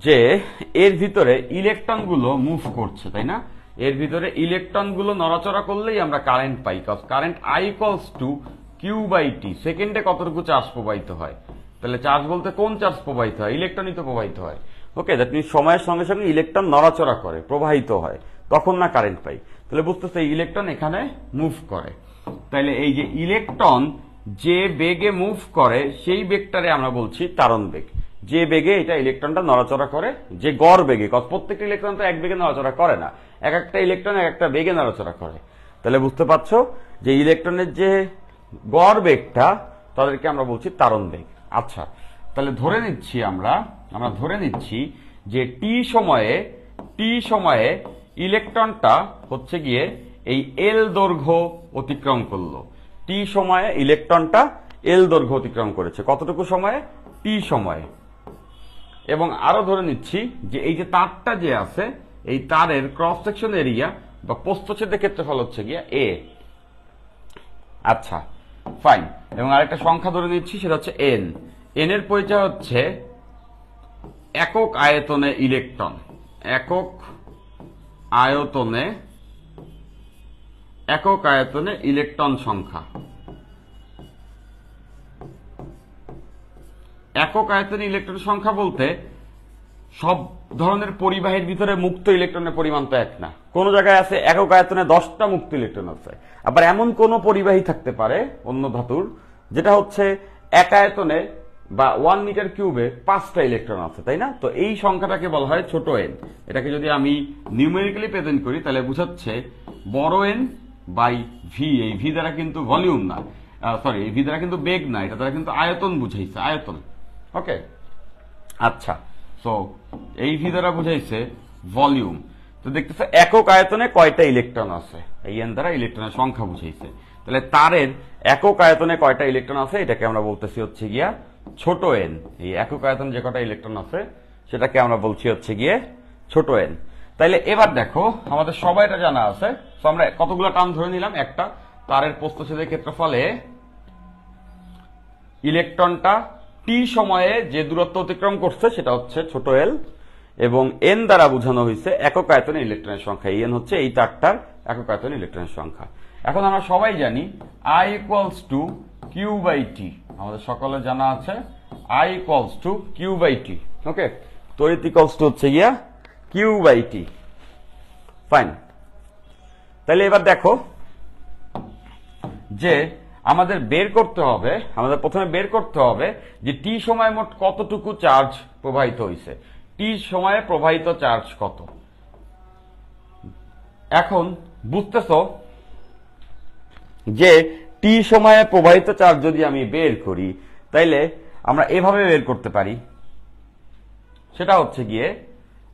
যে এর ভিতরে ইলেকট্রনগুলো মুভ করছে, তাই না? এর ভিতরে ইলেকট্রনগুলো নড়াচড়া করলেই আমরা current pi. Current I equals two Q/T। সেকেন্ডে কতটুকু চার্জ প্রবাহিত হয়? তাহলে চার্জ বলতে কোন চার্জ প্রবাহিত হয়? ইলেকট্রনই তো প্রবাহিত হয়। ওকে, দ্যাট মিনস সময়ের সঙ্গে সঙ্গে ইলেকট্রন নড়াচড়া করে, প্রবাহিত হয়, তখন না কারেন্ট পাই। তাহলে বুঝতেছে ইলেকট্রন এখানে মুভ করে। তাহলে এই যে ইলেকট্রন যে বেগে মুভ করে সেই বেগটারে আমরা বলছি তারণ বেগ। যে বেগে এটা ইলেকট্রনটা নড়াচড়া করে, যে গড় বেগে, প্রত্যেকটা ইলেকট্রন তো এক বেগে নড়াচড়া করে না, এক একটা ইলেকট্রন এক একটা বেগে নড়াচড়া করে। তাহলে বুঝতে পারছো যে ইলেকট্রনের যে গড় বেগটা তাদেরকে আমরা বলছি তারণ বেগ। আচ্ছা, তাহলে আমরা ধরে নিচ্ছি যে টি সময়ে ইলেকট্রনটা হচ্ছে গিয়ে এই এল দৈর্ঘ্য অতিক্রম করলো। টি সময়ে ইলেকট্রনটা এল দৈর্ঘ্য অতিক্রম করেছে। কতটুকু সময়ে? টি সময়ে। এবং আরো ধরে নিচ্ছি যে এই যে তারটা যে আছে, এই তারের ক্রস সেকশন এরিয়া বা প্রস্থচ্ছেদের ক্ষেত্রফল হচ্ছে গিয়া এ। আচ্ছা ফাইন। এবং আরেকটা সংখ্যা ধরে নিচ্ছি, সেটা হচ্ছে এন। এন এর পরিচয় হচ্ছে একক আয়তনে ইলেকট্রন। একক আয়তনে ইলেকট্রন সংখ্যা। একক আয়তনে ইলেকট্রন সংখ্যা বলতে সব ধরনের পরিবাহের ভিতরে মুক্ত ইলেকট্রনের পরিমাণ তো এক না। কোন জায়গায় আছে একক আয়তনে 10টা মুক্ত ইলেকট্রন আছে, আবার এমন কোন পরিবাহী থাকতে পারে অন্য ধাতুর যেটা হচ্ছে এক আয়তনে বা 1 মিটার কিউবে 5টা ইলেকট্রন আছে, তাই না? তো এই সংখ্যাটাকে বলা হয় ছোট এন। এটাকে যদি আমি নিউমেরিক্যালি প্রেজেন্ট করি তাহলে বুঝাচ্ছে বড় এন বাই ভি। এই ভি দ্বারা কিন্তু ভলিউম না, সরি, এই ভি দ্বারা কিন্তু বেগ না, এটা দ্বারা কিন্তু আয়তন বুঝাইছে, আয়তন। ওকে, আচ্ছা, সো এই ভি দ্বারা বুঝাইছে ভলিউম। তো দেখতেছে একক আয়তনে কয়টা ইলেকট্রন আছে, এই এন দ্বারা ইলেকট্রনের সংখ্যা বুঝাইছে। তাহলে তারের একক আয়তনে কয়টা ইলেকট্রন আছে এটাকে আমরা বলতেছি হচ্ছে গিয়া ছোট এন। এই একক আয়তনে যে কয়টা ইলেকট্রন আছে সেটাকে আমরা বলছি হচ্ছে গিয়ে ছোট এন। তাইলে এবার দেখো আমাদের সবাই এটা জানা আছে। তো আমরা কতগুলো টার্ম ধরে নিলাম। একটা, তারের প্রস্থচ্ছেদের ক্ষেত্রফলে ইলেকট্রনটা টি সময়ে যে দূরত্ব অতিক্রম করছে সেটা হচ্ছে ছোট এল, এবং এন দ্বারা বোঝানো হয়েছে একক আয়তনে ইলেকট্রনের সংখ্যা। এন হচ্ছে এই তারটার একক আয়তনে ইলেকট্রনের সংখ্যা। এখন আমরা সবাই জানি I ইকুয়ালস টু Q/T। আমাদের সকলের জানা আছে I ইকুয়ালস টু Q/T। ওকে, তড়িৎ ইকুয়ালস টু হচ্ছে গিয়া Q/T। ফাইন। তাহলে এবার দেখো যে আমাদের প্রথমে বের করতে হবে যে টি সময় মোট কতটুকু চার্জ প্রবাহিত হয়েছে। টি সময়ে প্রবাহিত চার্জ কত? এখন বুঝতেছ যে টি সময়ে প্রবাহিত চার্জ যদি আমি বের করি তাইলে আমরা এভাবে বের করতে পারি। সেটা হচ্ছে গিয়ে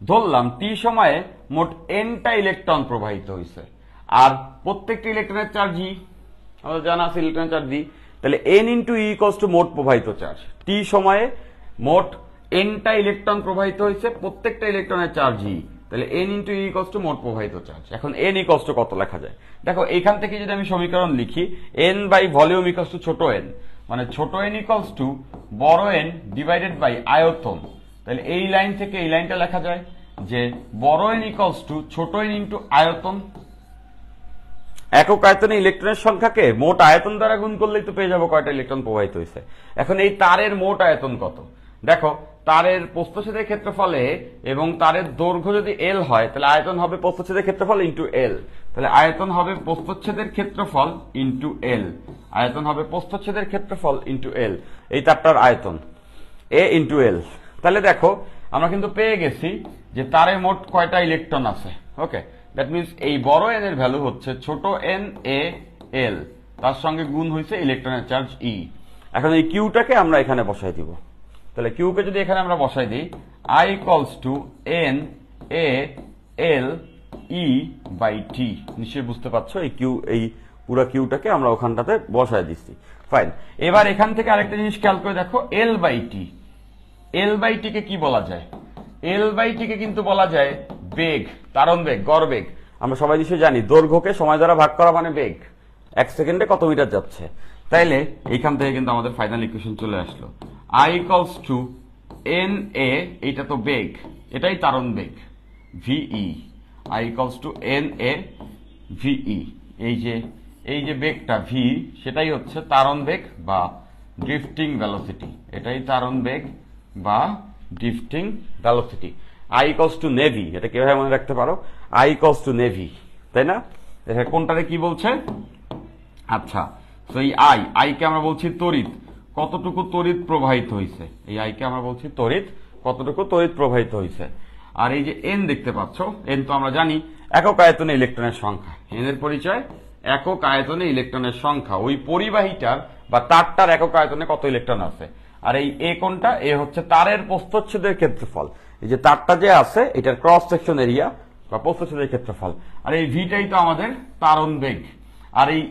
ধরলাম টি সময়ে মোট এনটা ইলেকট্রন প্রবাহিত হয়েছে, আর প্রত্যেকটা ইলেকট্রনের চার্জ ই, আমাদের জানা আছে ইলেকট্রনের চার্জ ই। তাহলে N into E equals to মোট প্রবাহিত চার্জ। টি সময়ে মোট এনটা ইলেকট্রন প্রবাহিত হয়েছে, প্রত্যেকটা ইলেকট্রনের চার্জ ই। তাহলে N into E equals to মোট প্রবাহিত চার্জ। এখন এন ইকুয়ালস টু কত লেখা যায়? দেখো এখান থেকে যদি আমি সমীকরণ লিখি, n by volume equals to ছোট এন, মানে ছোট এন ইকুয়ালস টু বড় এন ডিভাইডেড বাই আয়তন। তাহলে এই লাইন থেকে এই লাইনটা লেখা যায় যে বড় এন ইকুয়ালস টু ছোট এন ইন্টু আয়তন। একক আয়তনে ইলেকট্রনের সংখ্যাকে মোট আয়তন দ্বারা গুণ করলেই তো পেয়ে যাবো কয়টা ইলেকট্রন প্রবাহিত হয়েছে। এখন এই তারের মোট আয়তন কত? দেখো তারের প্রস্থচ্ছেদের ক্ষেত্রফলে এবং তারের দৈর্ঘ্য যদি এল হয় তাহলে আয়তন হবে প্রস্থচ্ছেদের ক্ষেত্রফল ইন্টু এল। তাহলে আয়তন হবে প্রস্থচ্ছেদের ক্ষেত্রফল ইন্টু এল। আয়তন হবে প্রস্থচ্ছেদের ক্ষেত্রফল ইন্টু এল। এই তারটার আয়তন এ ইন্টু এল। তাহলে দেখো আমরা কিন্তু পেয়ে গেছি যে তারে মোট কয়টা ইলেকট্রন আছে। ওকে, দ্যাট মিনস এই বড় এন এর ভ্যালু হচ্ছে ছোট এন এ এল, তার সঙ্গে গুণ হয়েছে ইলেকট্রনের চার্জ ই। এখন এই কিউটাকে আমরা এখানে বসাই দিব। তাহলে কিউকে যদি এখানে আমরা বসাই দিই, I equals to N A L E by T. নিশ্চয়ই বুঝতে পারছো এই পুরো কিউটাকে আমরা ওখানটাতে বসাই দিচ্ছি। ফাইন, এবার এখান থেকে আরেকটা জিনিস খেয়াল করে দেখো, L by T. L by T কে কি বলা যায়? এল বাই টি কে কিন্তু বলা যায় বেগ, তারণ বেগ, গড় বেগ। আমরা সবাই নিশ্চয়ই জানি দৈর্ঘ্যকে সময় দ্বারা ভাগ করা মানে বেগ, 1 সেকেন্ডে কত মিটার যাচ্ছে। তাইলে এইখান থেকে কিন্তু আমাদের ফাইনাল ইকুয়েশন চলে আসলো, I equals to N A, এইটা তো বেগ, এটাই তারণ বেগ, V. I equals to N A V. এই যে বেগটা ভি, সেটাই হচ্ছে তারণ বেগ বা ড্রিফটিং ভেলোসিটি। এটাই তারণ বেগ বা drifting velocity. I equals two navy, এটা কিভাবে মনে রাখতে পারো? আই ইকুয়ালস টু নেভি, তাই না? কোনটারে কি বলছে? আচ্ছা, তো এই আইকে আমরা বলছি তড়িৎ, কতটুকু তড়িৎ প্রবাহিত হয়েছে। এই আইকে আমরা বলছি তড়িৎ, কতটুকু তড়িৎ প্রবাহিত হয়েছে। আর এই যে এন দেখতে পাচ্ছ, এন তো আমরা জানি একক আয়তনে ইলেকট্রনের সংখ্যা। এন এর পরিচয় একক আয়তনে ইলেকট্রনের সংখ্যা, ওই পরিবাহীটার বা তারটার একক আয়তনে কত ইলেকট্রন আছে। আর এই এ কোনটা? এ হচ্ছে তারের প্রস্থচ্ছেদের ক্ষেত্রফল। এই যে তারটা যে আছে এটার ক্রস সেকশন এরিয়া বা প্রস্থচ্ছেদের ক্ষেত্রফল। আর এই ভিটাই তো আমাদের তারণ বেগ। আর এই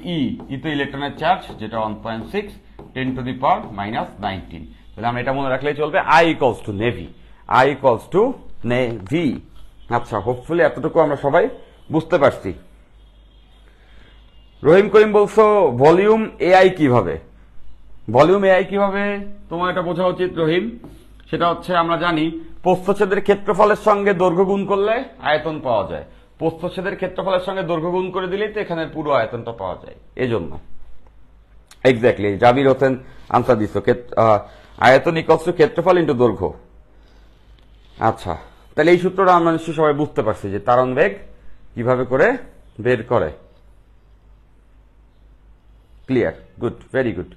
ই তো ইলেকট্রনের চার্জ, যেটা 1.6 10 টু দি পাওয়ার মাইনাস 19। তাহলে আমরা এটা মনে রাখলেই চলবে, I equals two navy, I equals two navy. আচ্ছা, হোপফুলি এতটুকু আমরা সবাই বুঝতে পারছি। রহিম করিম বলছো ভলিউম এআই কিভাবে? ভলিউম এআই কিভাবে তোমার এটা বোঝা উচিত রহিম। সেটা হচ্ছে আমরা জানি প্রস্থচ্ছেদের ক্ষেত্রফলের সঙ্গে দৈর্ঘ্য গুণ করলে আয়তন পাওয়া যায়। প্রস্থচ্ছেদের ক্ষেত্রফলের সঙ্গে দৈর্ঘ্য গুণ করে দিলেই তো এখানের পুরো আয়তনটা পাওয়া যায়। এজন্য এক্স্যাক্টলি জাবির হোসেন আনসার দিচ্ছ, আয়তন ইকুয়ালস টু ক্ষেত্রফল ইন্টু দৈর্ঘ্য। আচ্ছা, তাহলে এই সূত্রটা আমরা নিশ্চয়ই সবাই বুঝতে পারছি যে তারণ বেগ কিভাবে করে বের করে। Clear, good, very good.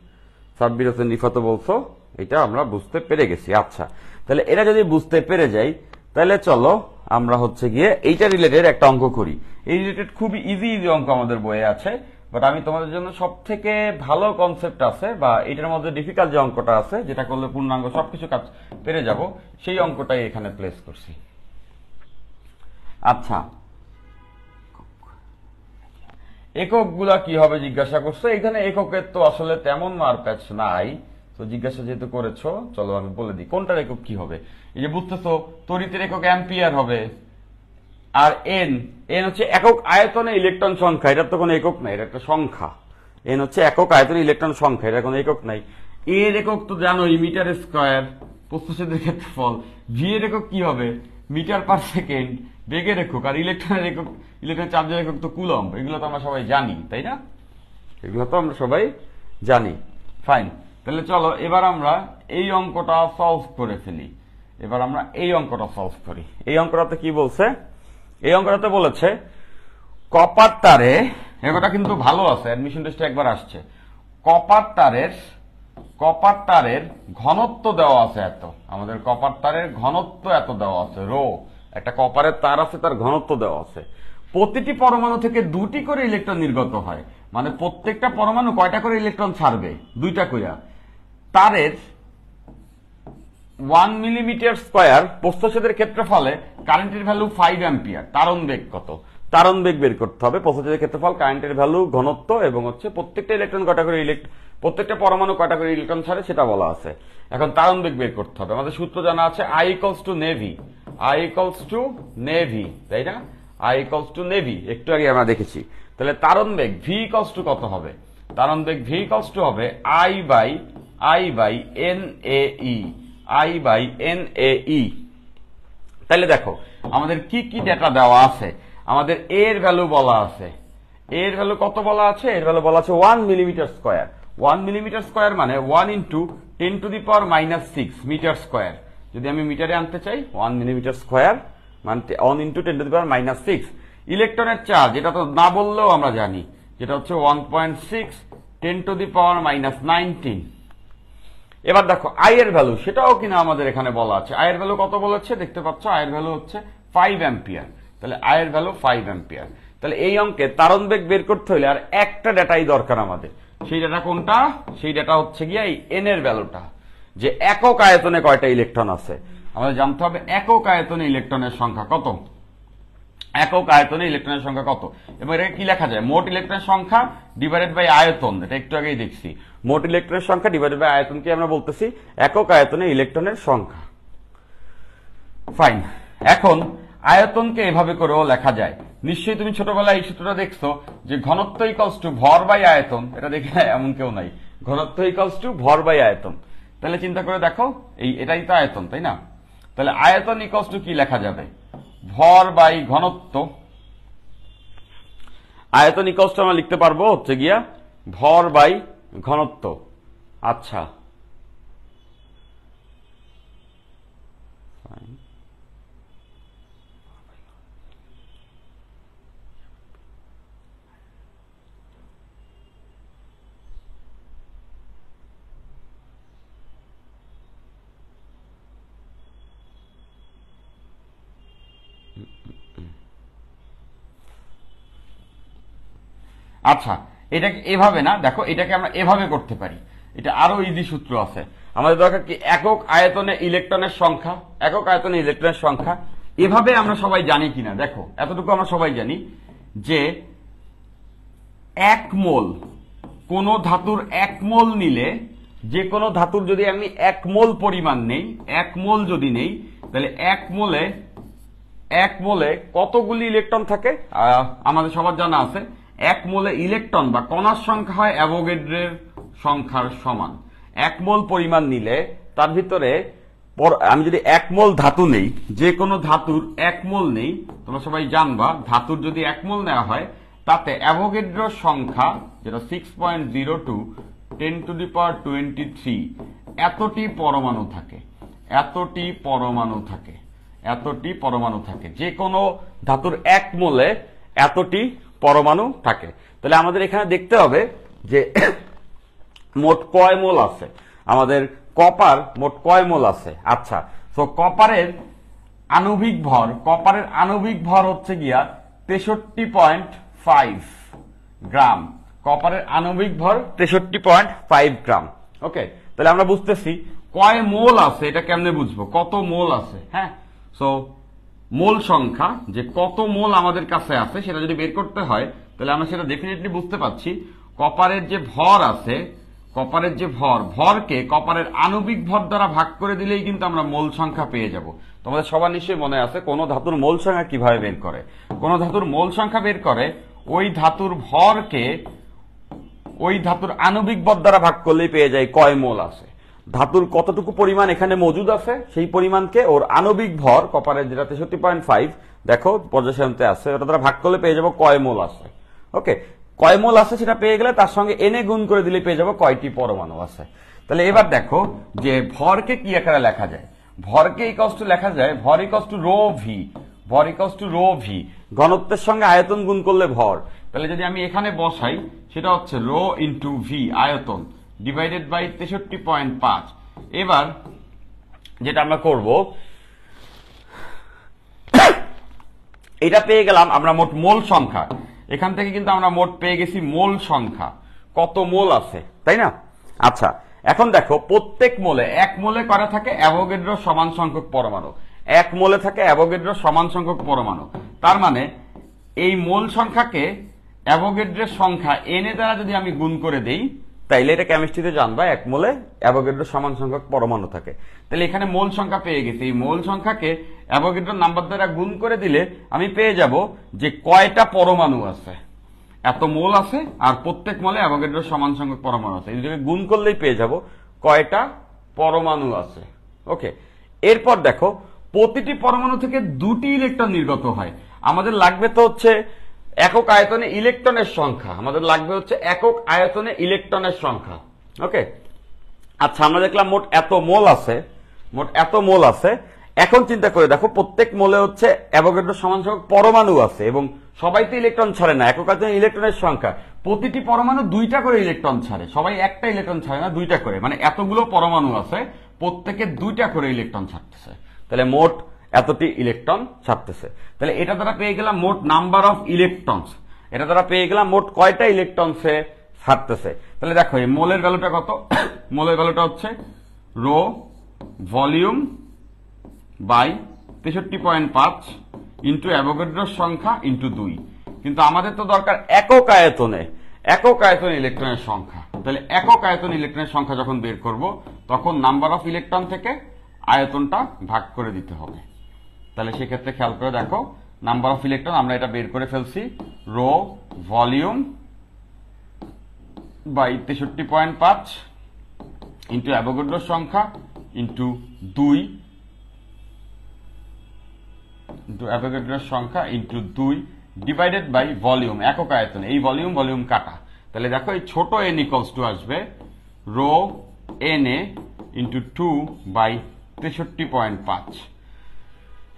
Sabbir Hossain Rifat বলছো এটা আমরা বুঝতে পেরে গেছি। আচ্ছা, তাহলে এটা যদি বুঝতে পেরে যাই, তাহলে চলো আমরা হচ্ছে গিয়ে এইটা রিলেটেড একটা অঙ্ক করি। এই রিলেটেড খুবই ইজি অঙ্ক আমাদের বইয়ে আছে, বাট আমি তোমাদের জন্য সব থেকে ভালো কনসেপ্ট আছে বা এটার মধ্যে ডিফিকাল্ট যে অঙ্কটা আছে, যেটা করলে পূর্ণাঙ্গ সবকিছু কাজ পেরে যাব, সেই অঙ্কটাই এখানে প্লেস করছি। আচ্ছা, এককগুলা কি হবে জিজ্ঞাসা করছো। এখানে এককের তো আসলে তেমন মারপ্যাচ নাই, তো জিজ্ঞাসা যেহেতু করেছো চলো আমি বলে দিই কোনটার একক কি হবে। এই যে বুঝতেছো তড়িতের একক অ্যাম্পিয়ার হবে। আর এন হচ্ছে একক আয়তনে ইলেকট্রন সংখ্যা, এটার তো কোনো একক নাই, এটা একটা সংখ্যা। এন হচ্ছে একক আয়তনে ইলেকট্রন সংখ্যা, এটা কোনো একক নাই। এর একক তো জানোই মিটার স্কয়ার, প্রস্থচ্ছেদের ক্ষেত্রফল। ভি এর একক কি হবে? মিটার পার সেকেন্ড, বেগের একক। আর ইলেকট্রনের একক, ইলেকট্রন চার্জের একক তো কুলম্ব। এগুলো তো আমরা সবাই জানি, তাই না? এগুলো তো আমরা সবাই জানি। ফাইন, তাহলে চলো এবার আমরা এই অঙ্কটা সলভ করে ফেলি। এবার আমরা এই অঙ্কটা সলভ করি। এই অঙ্কটাতে কি বলছে? এই অঙ্কটাতে বলেছে কপার তারে, এগুলোটা কিন্তু ভালো আছে, অ্যাডমিশন টেস্টে একবার আসছে। কপার তারের ঘনত্ব দেওয়া আছে এত, আমাদের কপার তারের ঘনত্ব এত দেওয়া আছে, রো। একটা কপারের তার আছে, তার ঘনত্ব দেওয়া আছে। প্রতিটি পরমাণু থেকে 2টি করে ইলেকট্রন নির্গত হয়, মানে প্রত্যেকটা পরমাণু কয়টা করে ইলেকট্রন ছাড়বে? 2টা কইরা। তারের 1 মিলিমিটার স্কয়ার প্রস্থচ্ছেদের ক্ষেত্রফলে কারেন্টের ভ্যালু 5 অ্যাম্পিয়ার। তারণ বেগ কত? তারণ বেগ বের করতে হবে। প্রস্থচ্ছেদের ক্ষেত্রফল, কারেন্টের ভ্যালু, ঘনত্ব এবং হচ্ছে প্রত্যেকটা ইলেকট্রন কয়টা করে প্রত্যেকটা পরমাণু কয়টা করে ইলেকট্রন ছাড়ে সেটা বলা আছে। এখন তারণ বেগ বের করতে হবে। আমাদের সূত্র জানা আছে, I equals two navy, I equals two navy, তাই না? আই ইকুয়ালস টু নেভি একটু আগে আমরা দেখেছি। তাহলে তারণ বেগ ভি ইকুয়ালস টু কত হবে? তারণ বেগ ভি ইকুয়ালস টু হবে I by N A E, I by N A E. তাহলে দেখো আমাদের কি কি ডেটা দেওয়া আছে। আমাদের এর ভ্যালু বলা আছে, এর ভ্যালু কত বলা আছে? এর ভ্যালু বলা আছে 1 মিলিমিটার স্কয়ার। 1 মিলিমিটার স্কয়ার মানে 1 into 10 to the power minus 6 metre square. যদি আমি মিটারে আনতে চাই 1 মিলিমিটার স্কয়ার মানে 1 into 10 to the power minus 6। ইলেকট্রনের চার্জ, এটা তো না বললেও আমরা জানি, যেটা হচ্ছে 1.6 10 টু দি পাওয়ার মাইনাস 19। এবার দেখো আই এর ভ্যালু, সেটাও কিনা আমাদের এখানে বলা আছে। আই এর ভ্যালু কত বলেছে দেখতে পাচ্ছ, আই এর ভ্যালু হচ্ছে 5 অ্যাম্পিয়ার। তাহলে আই এর ভ্যালু 5 অ্যাম্পিয়ার। তাহলে এই অঙ্কে তারণ বেগ বের করতে হলে আর একটা ডেটাই দরকার আমাদের। সেই ডেটা কোনটা? সেই ডেটা হচ্ছে গিয়ে এই এন এর ভ্যালুটা, যে একক আয়তনে কয়টা ইলেকট্রন আছে। আমাদের জানতে হবে একক আয়তনে ইলেকট্রনের সংখ্যা কত, একক আয়তনে ইলেকট্রনের সংখ্যা কত। এবং এটাকে কি লেখা যায়? মোট ইলেকট্রনের সংখ্যা ডিভাইডেড বাই আয়তন। এটা একটু আগেই দেখছি, মোট ইলেকট্রনের সংখ্যা ডিভাইডেড বাই আয়তনকে আমরা বলতেছি একক আয়তনে ইলেকট্রনের সংখ্যা। ফাইন। এখন আয়তনকে এভাবে করেও লেখা যায়। নিশ্চয়ই তুমি ছোটবেলায় এই সূত্রটা দেখছো যে ঘনত্ব ইকুয়ালস টু ভর বাই আয়তন। এটা দেখে এমন কেউ নাই, ঘনত্ব ইকুয়ালস টু ভর বাই আয়তন। তাহলে চিন্তা করে দেখো, এটাই তো আয়তন, তাই না? তাহলে আয়তন ইকুয়ালস টু কি লেখা যাবে? ভর বাই ঘনত্ব। আয়তন ইকুয়ালস টু আমরা লিখতে পারবো হচ্ছে গিয়া ভর বাই ঘনত্ব। আচ্ছা, আচ্ছা, এটাকে এভাবে না, দেখো এটাকে আমরা এভাবে করতে পারি। এটা আরো ইজি সূত্র আছে। আমাদের দরকার কি? একক আয়তনে ইলেকট্রনের সংখ্যা, একক আয়তনে ইলেকট্রনের সংখ্যা। এভাবে আমরা সবাই জানি কিনা দেখো, এতটুকু আমরা সবাই জানি যে 1 মোল, কোন ধাতুর 1 মোল নিলে, যে কোনো ধাতুর যদি আমি 1 মোল পরিমাণ নেই, 1 মোল যদি নেই, তাহলে 1 মোলে কতগুলি ইলেকট্রন থাকে? আমাদের সবার জানা আছে 1 মোলে ইলেকট্রন বা কণার সংখ্যা হয় অ্যাভোগাড্রোর সংখ্যার সমান। 1 মোল পরিমাণ নিলে তার ভিতরে আমি যদি 1 মোল ধাতু নেই, যে কোনো ধাতুর 1 মোল নেই, তোমরা সবাই জানবা ধাতুর যদি 1 মোল নেওয়া হয় তাতে অ্যাভোগাড্রোর সংখ্যা, যেটা 6.02 10⁻23 এতটি পরমাণু থাকে, এতটি পরমাণু থাকে, এতটি পরমাণু থাকে। যে কোনো ধাতুর 1 মোলে এতটি পরমাণু থাকে। তাহলে আমাদের এখানে দেখতে হবে যে মোট কয় মোল আছে। আমাদের কপার মোট কয় মোল আছে? আচ্ছা, তো কপারের আণবিক ভর হচ্ছে গিয়া 63.5 গ্রাম। কপারের আণবিক ভর 63.5 গ্রাম। ওকে, তাহলে আমরা বুঝতেছি কয় মোল আছে। এটা কেমনে বুঝবো কত মোল আছে? হ্যাঁ, সো মোল সংখ্যা, যে কত মোল আমাদের কাছে আছে সেটা যদি বের করতে হয় তাহলে আমরা সেটা ডেফিনেটলি বুঝতে পারছি। কপারের যে ভর আছে, কপারের যে ভরকে কপারের আণবিক ভর দ্বারা ভাগ করে দিলেই কিন্তু আমরা মোল সংখ্যা পেয়ে যাব। তোমাদের সবার নিশ্চয়ই মনে আছে কোন ধাতুর মোল সংখ্যা কিভাবে বের করে। কোন ধাতুর মোল সংখ্যা বের করে ওই ধাতুর ভরকে ওই ধাতুর আণবিক ভর দ্বারা ভাগ করলেই পেয়ে যায় কয় মোল আছে। ধাতুর কতটুকু পরিমাণ এখানে মজুদ আছে সেই পরিমাণকে ওর আণবিক ভর, কপারের যেটা 63.5 দেখো পর্যায়সারণীতে আছে, ওটা দ্বারা ভাগ করলে পেয়ে যাবো কয় মোল আছে। ওকে, কয় মোল আছে সেটা পেয়ে গেলে তার সঙ্গে এনে গুণ করে দিলে পেয়ে যাবো কয়টি পরমাণু আছে। তাহলে এবার দেখো যে ভরকে কি আকারে লেখা যায়। ভরকে ইকুয়ালস টু লেখা যায় ভর ইকুয়ালস টু রো ভি, ভর ইকুয়ালস টু রো ভি। ঘনত্বের সঙ্গে আয়তন গুণ করলে ভর। তাহলে যদি আমি এখানে বসাই সেটা হচ্ছে রো ইন্টু ভি আয়তন ডিভাইডেড বাই 63.5। এবার যেটা আমরা করব, এটা পেয়ে গেলাম আমরা মোট মোল সংখ্যা। এখান থেকে কিন্তু আমরা মোট পেয়ে গেছি মোল সংখ্যা, কত মোল আছে, তাই না? আচ্ছা, এখন দেখো প্রত্যেক মোলে, 1 মোলে করা থাকে অ্যাভোগাড্রোর সমান সংখ্যক পরমাণু, 1 মোলে থাকে অ্যাভোগাড্রোর সমান সংখ্যক পরমাণু। তার মানে এই মোল সংখ্যাকে অ্যাভোগাড্রোর সংখ্যা এনে দ্বারা যদি আমি গুণ করে দেই তাইলে এটা কেমিস্ট্রিতে জানবা 1 মোলে অ্যাভোগাড্রোর সমান সংখ্যক পরমাণু থাকে। তাহলে এখানে মোল সংখ্যা পেয়ে গেছি। এই মোল সংখ্যাকে অ্যাভোগাড্রোর নাম্বার দ্বারা গুণ করে দিলে আমি পেয়ে যাব যে কয়টা পরমাণু আছে। এত মোল আছে আর প্রত্যেক মোলে অ্যাভোগাড্রোর সমান সংখ্যক পরমাণু আছে। এই দুটোকে গুণ করলেই পেয়ে যাব কয়টা পরমাণু আছে। ওকে, এরপর দেখো প্রতিটি পরমাণু থেকে 2টি ইলেকট্রন নির্গত হয়। আমাদের লাগবে তো হচ্ছে একক আয়তনে ইলেকট্রনের সংখ্যা, আমাদের লাগবে হচ্ছে একক আয়তনে ইলেকট্রনের সংখ্যা। ওকে, আচ্ছা, আমরা দেখলাম মোট এত মোল আছে, মোট এত মোল আছে। এখন চিন্তা করে দেখো প্রত্যেক মোলে হচ্ছে অ্যাভোগাড্রো সমান সংখ্যক পরমাণু আছে এবং সবাই তো ইলেকট্রন ছাড়ে না, একক আয়তনে ইলেকট্রনের সংখ্যা প্রতিটি পরমাণু 2টা করে ইলেকট্রন ছাড়ে, সবাই একটা ইলেকট্রন ছাড়ে না, 2টা করে, মানে এতগুলো পরমাণু আছে প্রত্যেকে 2টা করে ইলেকট্রন ছাড়তেছে, তাহলে মোট এতটি ইলেকট্রন ছাড়তেছে। তাহলে এটা দ্বারা পেয়ে গেলাম মোট নাম্বার অফ ইলেকট্রনস, এটা দ্বারা পেয়ে গেলাম মোট কয়টা ইলেকট্রন সে ছাড়তেছে। তাহলে দেখো এই মোলের ভ্যালুটা কত, মোলের ভ্যালুটা হচ্ছে রো ভলিউম বাই 63.5 ইন্টু অ্যাভোগাড্রোর সংখ্যা ইন্টু 2, কিন্তু আমাদের তো দরকার একক আয়তনে ইলেকট্রনের সংখ্যা। তাহলে একক আয়তন ইলেকট্রনের সংখ্যা যখন বের করব তখন নাম্বার অফ ইলেকট্রন থেকে আয়তনটা ভাগ করে দিতে হবে। তাহলে সেক্ষেত্রে খেয়াল করে দেখো নাম্বার অফ ইলেকট্রন আমরা এটা বের করে ফেলছি, রো ভলিউম বাই 63.5 ইন্টু অ্যাভোগাড্রোর সংখ্যা ইন্টু 2 অ্যাভোগাড্রোর সংখ্যা ইন্টু 2 ডিভাইডেড বাই ভলিউম, একক আয়তন, এই ভলিউম কাটা। তাহলে দেখো এই ছোট n ইকুয়ালস টু আসবে rho n a into 2 by 63.5।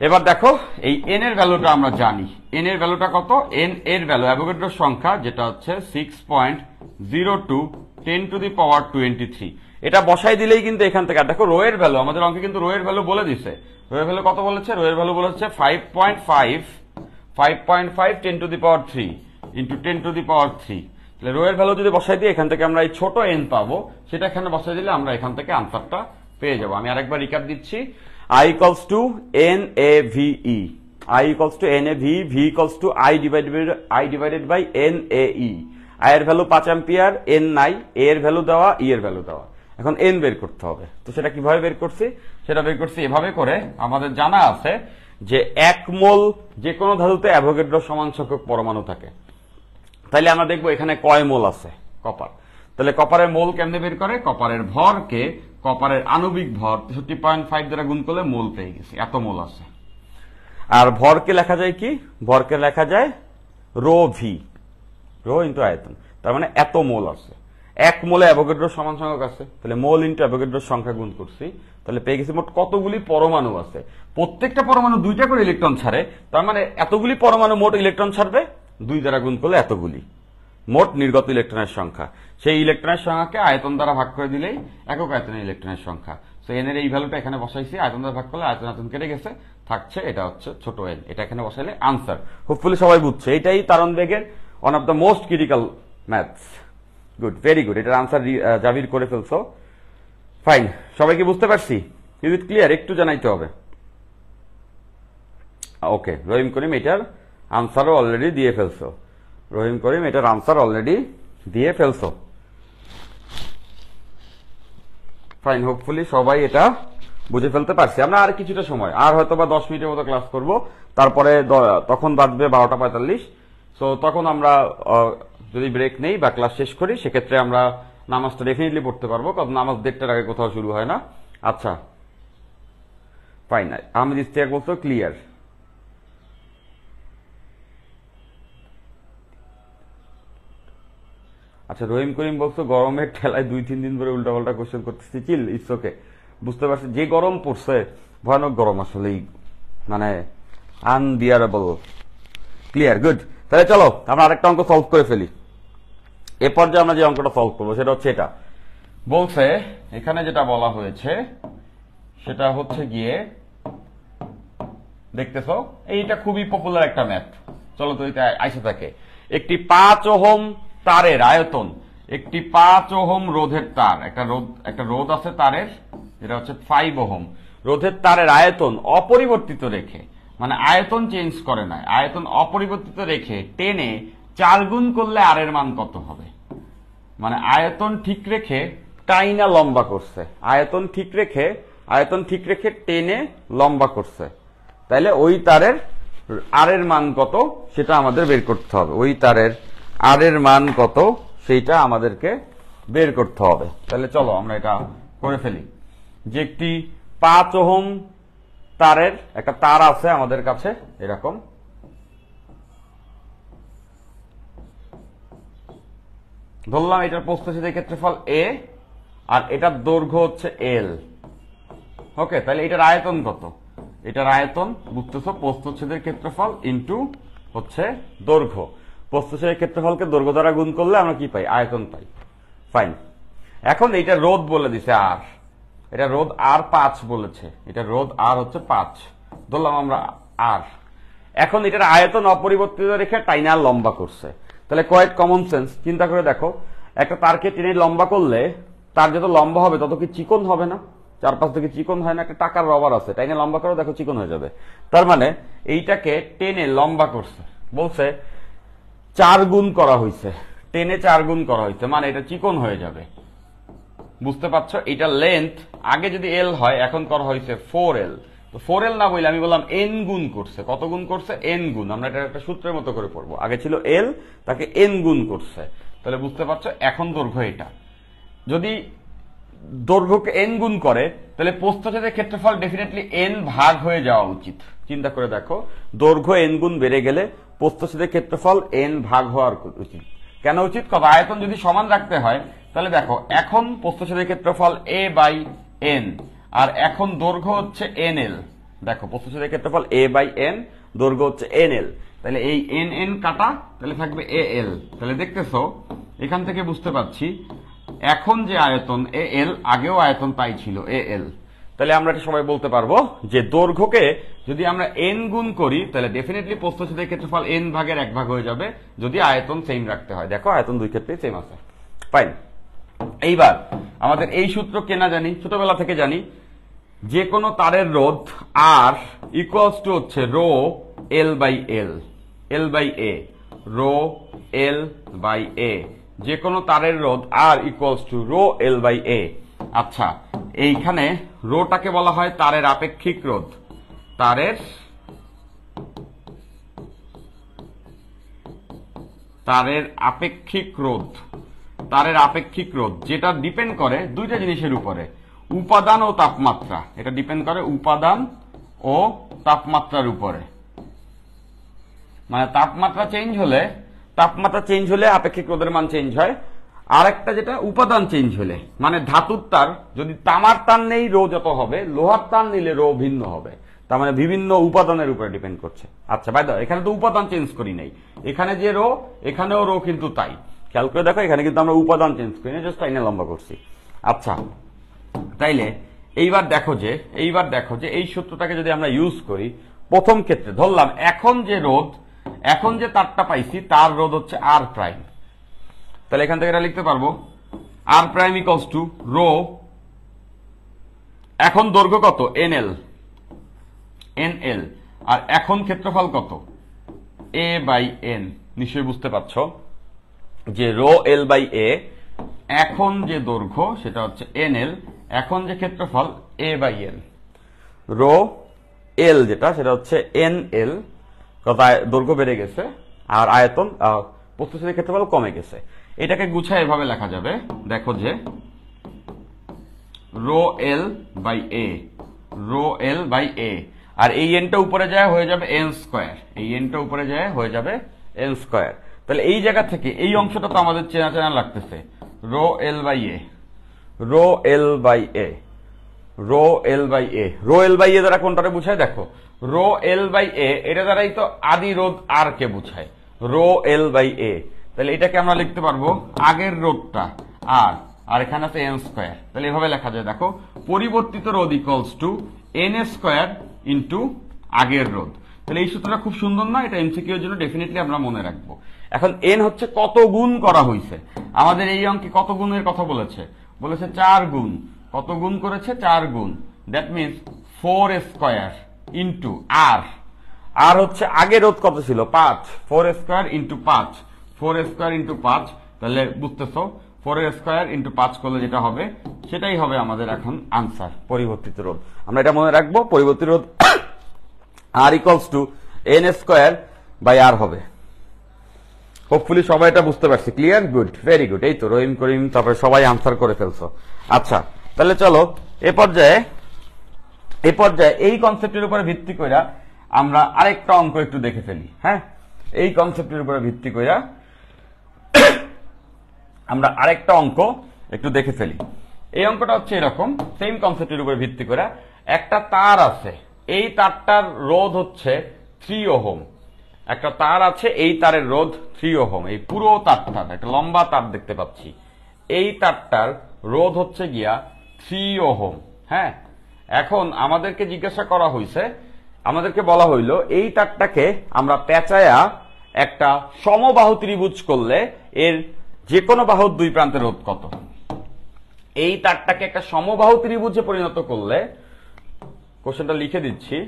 এবার দেখো এই n এর ভ্যালুটা আমরা জানি, n এর ভ্যালুটা কত, n এর ভ্যালু অ্যাভোগাড্রোর সংখ্যা যেটা হচ্ছে 6.02 10 টু দি পাওয়ার 23, এটা বসাই দিলেই কিন্তু এখান থেকে, দেখো রো এর ভ্যালু আমাদের অঙ্কে কিন্তু রো এর ভ্যালু বলে দিছে, রো এর ভ্যালু কত বলেছে, রো এর ভ্যালু বলেছে 5.5 10 to the power 3 into 10 to the power 3। তাহলে রো এর ভ্যালু যদি বসাই দিই এখান থেকে আমরা এই ছোট n পাবো, সেটা এখানে বসাই দিলে আমরা এখান থেকে আনসারটা পেয়ে যাবো। আমি আরেকবার রিক্যাপ দিচ্ছি, I equals to NAVE, I equals to NAVE, V equals to I divided by NAE, I এর ভ্যালু 5 অ্যাম্পিয়ার, N নাই, A এর ভ্যালু দেওয়া, E এর ভ্যালু দেওয়া, এখন N বের করতে হবে। তো সেটা কিভাবে বের করছি, সেটা বের করছি এভাবে করে, আমাদের জানা আছে যে 1 মোল যে কোনো ধাতুতে অ্যাভোগাড্রো সমান সংখ্যক পরমাণু থাকে, তাইলে আমরা দেখবো এখানে কয় মোল আছে কপার। তাহলে কপারের মোল কেমনে বের করে, কপারের ভরকে কপারের আণবিক ভর 63.5 দ্বারা গুণ করলে মোল পেয়ে গেছি, এত মোল আছে। আর ভরকে লেখা যায় কি, ভরকে লেখা যায় রো ভি, রো ইন্টু আয়তন, তার মানে এত মোল আছে, 1 মোলে অ্যাভোগাড্রোর সমান সংখ্যক আছে, তাহলে মোল ইন্টু অ্যাভোগাড্রোর সংখ্যা গুণ করছি, তাহলে পেয়ে গেছি মোট কতগুলি পরমাণু আছে, প্রত্যেকটা পরমাণু 2টা করে ইলেকট্রন ছাড়ে, তার মানে এতগুলি পরমাণু মোট ইলেকট্রন ছাড়বে, 2 দ্বারা গুণ করলে এতগুলি মোট নির্গত ইলেকট্রনের সংখ্যা, সেই ইলেকট্রনের সংখ্যাকে আয়তন দ্বারা ভাগ করে দিলেই একক আয়তনের ইলেকট্রনের সংখ্যা। সো এন এর এই ভ্যালুটা এখানে বসাইছি, আয়তন দ্বারা ভাগ করলে আয়তন কেটে গেছে, থাকছে এটা হচ্ছে ছোট এন, এটা এখানে বসাইলে আনসার। হোপফুলি সবাই বুঝছে, এটাই তারণ বেগের one of the most critical maths. Good, very good, এটার আনসার জাবির করে ফেলছো, ফাইন। সবাইকে বুঝতে পারছি, ইজ ইট ক্লিয়ার, একটু জানাইতে হবে। ওকে, রহিম করিম এটার আনসারও অলরেডি দিয়ে ফেলছো, রহিম করিম এটার আনসার অলরেডি দিয়ে ফেলছো, ফাইন। হোপফুলি সবাই এটা বুঝে ফেলতে পারছি। আমরা আর কিছুটা সময়, আর হয়তো বা 10 মিনিটের মতো ক্লাস করব, তারপরে তখন বাজবে 12:45। সো তখন আমরা যদি ব্রেক নেই বা ক্লাস শেষ করি, সেক্ষেত্রে আমরা নামাজটা ডেফিনেটলি পড়তে পারবো, কারণ নামাজ 1:30টার আগে কোথাও শুরু হয় না। আচ্ছা ফাইন, আহমেদ ইস্তিয়াক বলছো ক্লিয়ার। আচ্ছা, রহিম করিম বলছো গরমের ঠেলায় 2-3 দিন ধরে উল্টাপাল্টা কোশ্চেন করতেছি, চিল, ইটস ওকে, বুঝতে পারছি যে গরম পড়ছে, ভয়ানক গরম আসলেই, মানে আনবিয়ারেবল। Clear, good. তাহলে চলো আমরা আরেকটা অঙ্ক সলভ করে ফেলি। এ পর্যায়ে আমরা যে অঙ্কটা সলভ করবো সেটা হচ্ছে এটা, বলছে এখানে যেটা বলা হয়েছে সেটা হচ্ছে গিয়ে, দেখতেছো এইটা খুবই পপুলার একটা ম্যাথ, চলো তো এটা আইসে থাকে। একটি 5 ওহম তারের আয়তন, একটি 5 ওহম রোধের তার, একটা রোধ আছে তারের, যেটা হচ্ছে 5 ওহম রোধের তারের আয়তন অপরিবর্তিত রেখে, মানে আয়তন চেঞ্জ করে না, আয়তন অপরিবর্তিত রেখে টেনে 4 গুণ করলে আর এর মান কত হবে। মানে আয়তন ঠিক রেখে টাইনা লম্বা করছে, আয়তন ঠিক রেখে টেনে লম্বা করছে, তাইলে ওই তারের আর এর মান কত সেটা আমাদের বের করতে হবে, ওই তারের আর এর মান কত সেইটা আমাদেরকে বের করতে হবে। তাহলে চলো আমরা এটা করে ফেলি, যে একটি 5 ওহম তারের একটা তার আছে আমাদের কাছে এরকম, ধরলাম এটার প্রস্থচ্ছেদের ক্ষেত্রফল a আর এটার দৈর্ঘ্য হচ্ছে l। ওকে, তাহলে এটার আয়তন কত, এটার আয়তন বুঝতেছো, প্রস্থচ্ছেদের ক্ষেত্রফল ইন্টু হচ্ছে দৈর্ঘ্য। প্রস্থচ্ছেদের ক্ষেত্রফলকে দৈর্ঘ্য দ্বারা গুণ করলে আমরা কি পাই? আয়তন পাই। ফাইন। এখন এইটা রোধ বলে দিছে আর, এটা রোধ আর 5 বলেছে, এটা রোধ আর হচ্ছে 5 ধরলাম আমরা আর। এখন এটার আয়তন অপরিবর্তিত রেখে টাইনা লম্বা করছে, তাহলে কোয়াইট কমন সেন্স। চিন্তা করে দেখো, একটা তারকে টেনে লম্বা করলে তার যত লম্বা হবে তত কি চিকন হবে না? চারপাশ থেকে চিকন হয় না? একটা টাকার রবার আছে, টাইনে লম্বা করো, দেখো চিকন হয়ে যাবে। তার মানে এইটাকে টেনে লম্বা করছে, বলছে 4 গুণ করা হয়েছে, টেনে 4 গুণ করা হয়েছে, মানে এটা চিকন হয়ে যাবে। বুঝতে পারছো? এটা লেন্থ আগে যদি এল হয়, এখন করা হয়েছে 4L। তো 4L না বলে আমি বললাম এন গুণ করছে। কত গুণ করছে? এন গুণ। আমরা এটা একটা সূত্রের মতো করে পড়বো। আগে ছিল এল, তাকে এন গুণ করছে। তাহলে বুঝতে পারছো এখন দৈর্ঘ্য এটা। যদি দৈর্ঘ্যকে এন গুণ করে তাহলে প্রস্থচ্ছেদের ক্ষেত্রফল ডেফিনেটলি এন ভাগ হয়ে যাওয়া উচিত। চিন্তা করে দেখো, দৈর্ঘ্য এন গুণ বেড়ে গেলে প্রস্থচ্ছেদের ক্ষেত্রফল এন ভাগ হওয়ার উচিত। কেন উচিত? কত আয়তন যদি সমান রাখতে হয়, তাহলে দেখো এখন প্রস্থচ্ছেদের ক্ষেত্রফল এ বাই এন, আর এখন দৈর্ঘ্য হচ্ছে এন এল। দেখো প্রস্থচ্ছেদের ক্ষেত্রফল এ বাই এন, দৈর্ঘ্য হচ্ছে এন এল। তাহলে এই এন এন কাটা, তাহলে থাকবে এ এল। তাহলে দেখতেছো এখান থেকে বুঝতে পারছি এখন যে আয়তন এ এল, আগেও আয়তন তাই ছিল এ এল। তাহলে আমরা এটা সবাই বলতে পারবো যে দৈর্ঘ্যকে যদি আমরা এন গুণ করি তাহলে ডেফিনেটলি প্রস্থচ্ছেদের ক্ষেত্রফল এন ভাগের 1 ভাগ হয়ে যাবে, যদি আয়তন সেম রাখতে হয়। দেখো আয়তন দুই ক্ষেত্রেই সেম আছে। ফাইন। এইবার আমাদের এই সূত্র কেনা জানি, ছোটবেলা থেকে জানি, যে কোনো তারের রোধ আর ইকুয়ালস টু হচ্ছে rho L by L, L by A, rho L by A. যে কোনো তারের রোধ R equals to rho L by A. আচ্ছা, এইখানে রোটাকে বলা হয় তারের আপেক্ষিক রোধ, তারের আপেক্ষিক রোধ, তারের আপেক্ষিক রোধ, যেটা ডিপেন্ড করে দুইটা জিনিসের উপরে, উপাদান ও তাপমাত্রা। এটা ডিপেন্ড করে উপাদান ও তাপমাত্রার উপরে। মানে তাপমাত্রা চেঞ্জ হলে আপেক্ষিক রোধের মান চেঞ্জ হয়। আর একটা যেটা উপাদান চেঞ্জ হলে, মানে ধাতুর তার, যদি তামার তার নেই রো যত হবে, লোহার তার নিলে রো ভিন্ন হবে। তার মানে বিভিন্ন উপাদানের উপরে ডিপেন্ড করছে। আচ্ছা ভাই, এখানে তো উপাদান চেঞ্জ করি নাই, এখানে যে রো এখানেও রো কিন্তু তাই। খেয়াল করে দেখো, এখানে কিন্তু আমরা উপাদান চেঞ্জ করি না, জাস্ট টাইনে লম্বা করছি। আচ্ছা, তাইলে এইবার দেখো যে এই সূত্রটাকে যদি আমরা ইউজ করি, প্রথম ক্ষেত্রে ধরলাম এখন যে তারটা পাইছি তার রোধ হচ্ছে আর প্রাইম। তাহলে এখান থেকে এটা লিখতে পারবো আর প্রাইম ইকুয়ালস টু রো, এখন দৈর্ঘ্য কত? এনএল, আর এখন ক্ষেত্রফল কত? এ বাই এন। নিশ্চয়ই বুঝতে পারছো যে রো এল বাই এ, এখন যে দৈর্ঘ্য সেটা হচ্ছে এনএল, এখন যে ক্ষেত্রফল এ বাই এন। রো এল যেটা সেটা হচ্ছে এন এল, দৈর্ঘ্য বেড়ে গেছে আর আয়তন প্রস্থচ্ছেদের ক্ষেত্রফল কমে গেছে। এটাকে গুছায় এভাবে লেখা যাবে, দেখো যে rho L by A, rho L by A, আর এই এনটা উপরে যায় হয়ে যাবে এন স্কোয়ার, এই এনটা উপরে যায় হয়ে যাবে এন স্কোয়ার। তাহলে এই জায়গা থেকে এই অংশটা তো আমাদের চেনা চেনা লাগতেছে, rho L by A, rho L by A, rho L by A. Rho L by A দ্বারা কোনটারে বুঝায়? দেখো রো এল বাই এ, এটা দ্বারাই তো আদি রোধ আর কে বুঝায়, রো এল বাই এ। তাহলে এটাকে আমরা লিখতে পারবো আগের রোধটা আর, আর এখানে আছে এন স্কোয়ার। তাহলে এভাবে লেখা যায়, দেখো পরিবর্তিত রোধ equals to N square into আগের রোধ। তাহলে এই সূত্রটা খুব সুন্দর না? এটা এমসিকিউ এর জন্য ডেফিনেটলি আমরা মনে রাখবো। এখন এন হচ্ছে কত গুণ করা হয়েছে, আমাদের এই অঙ্কে কত গুণের কথা বলেছে? 4 গুণ। কত গুণ করেছে? 4 গুণ। দ্যাট মিনস 4 স্কোয়ার ইন্টু আর, আর হচ্ছে আগের রোধ কত ছিল? 5। 4 স্কোয়ার ইন্টু 5, 4 স্কোয়ার ইন্টু 5। তাহলে বুঝতেছো 4 স্কোয়ার ইন্টু 5 করলে যেটা হবে সেটাই হবে আমাদের এখন আনসার, পরিবর্তিত রোধ। আমরা এটা মনে রাখবো, পরিবর্তিত রোধ R equals to N square by R হবে। হোপফুলি সবাই এটা বুঝতে পারছি। ক্লিয়ার? Good, very good. এই তো রহিম করিম তারপরে সবাই আনসার করে ফেলছো। আচ্ছা, তাহলে চলো এ পর্যায়ে এই কনসেপ্টের উপরে ভিত্তি করে আমরা আরেকটা অঙ্ক একটু দেখে ফেলি। হ্যাঁ, এই কনসেপ্টের উপরে ভিত্তি করে আমরা আরেকটা অঙ্ক একটু দেখে ফেলি। এই অঙ্কটা হচ্ছে এরকম, সেম কনসেপ্টের উপরে ভিত্তি করে একটা তার আছে এই তারটার রোধ হচ্ছে 3 ওহম। একটা তার আছে, এই তারের রোধ 3 ওহম। এই পুরো তারটা একটা লম্বা তার দেখতে পাচ্ছি, এই তারটার রোধ হচ্ছে গিয়া 3 ওহম। হ্যাঁ, এখন আমাদেরকে জিজ্ঞাসা করা হয়েছে, আমাদেরকে বলা হইল এই তারটাকে আমরা পেঁচায়া একটা সমবাহু ত্রিভুজ করলে এর যে কোনো বাহুর দুই প্রান্তের রোধ কত। এই তারটাকে একটা সমবাহু ত্রিভুজে পরিণত করলে, কোশ্চেনটা লিখে দিচ্ছি,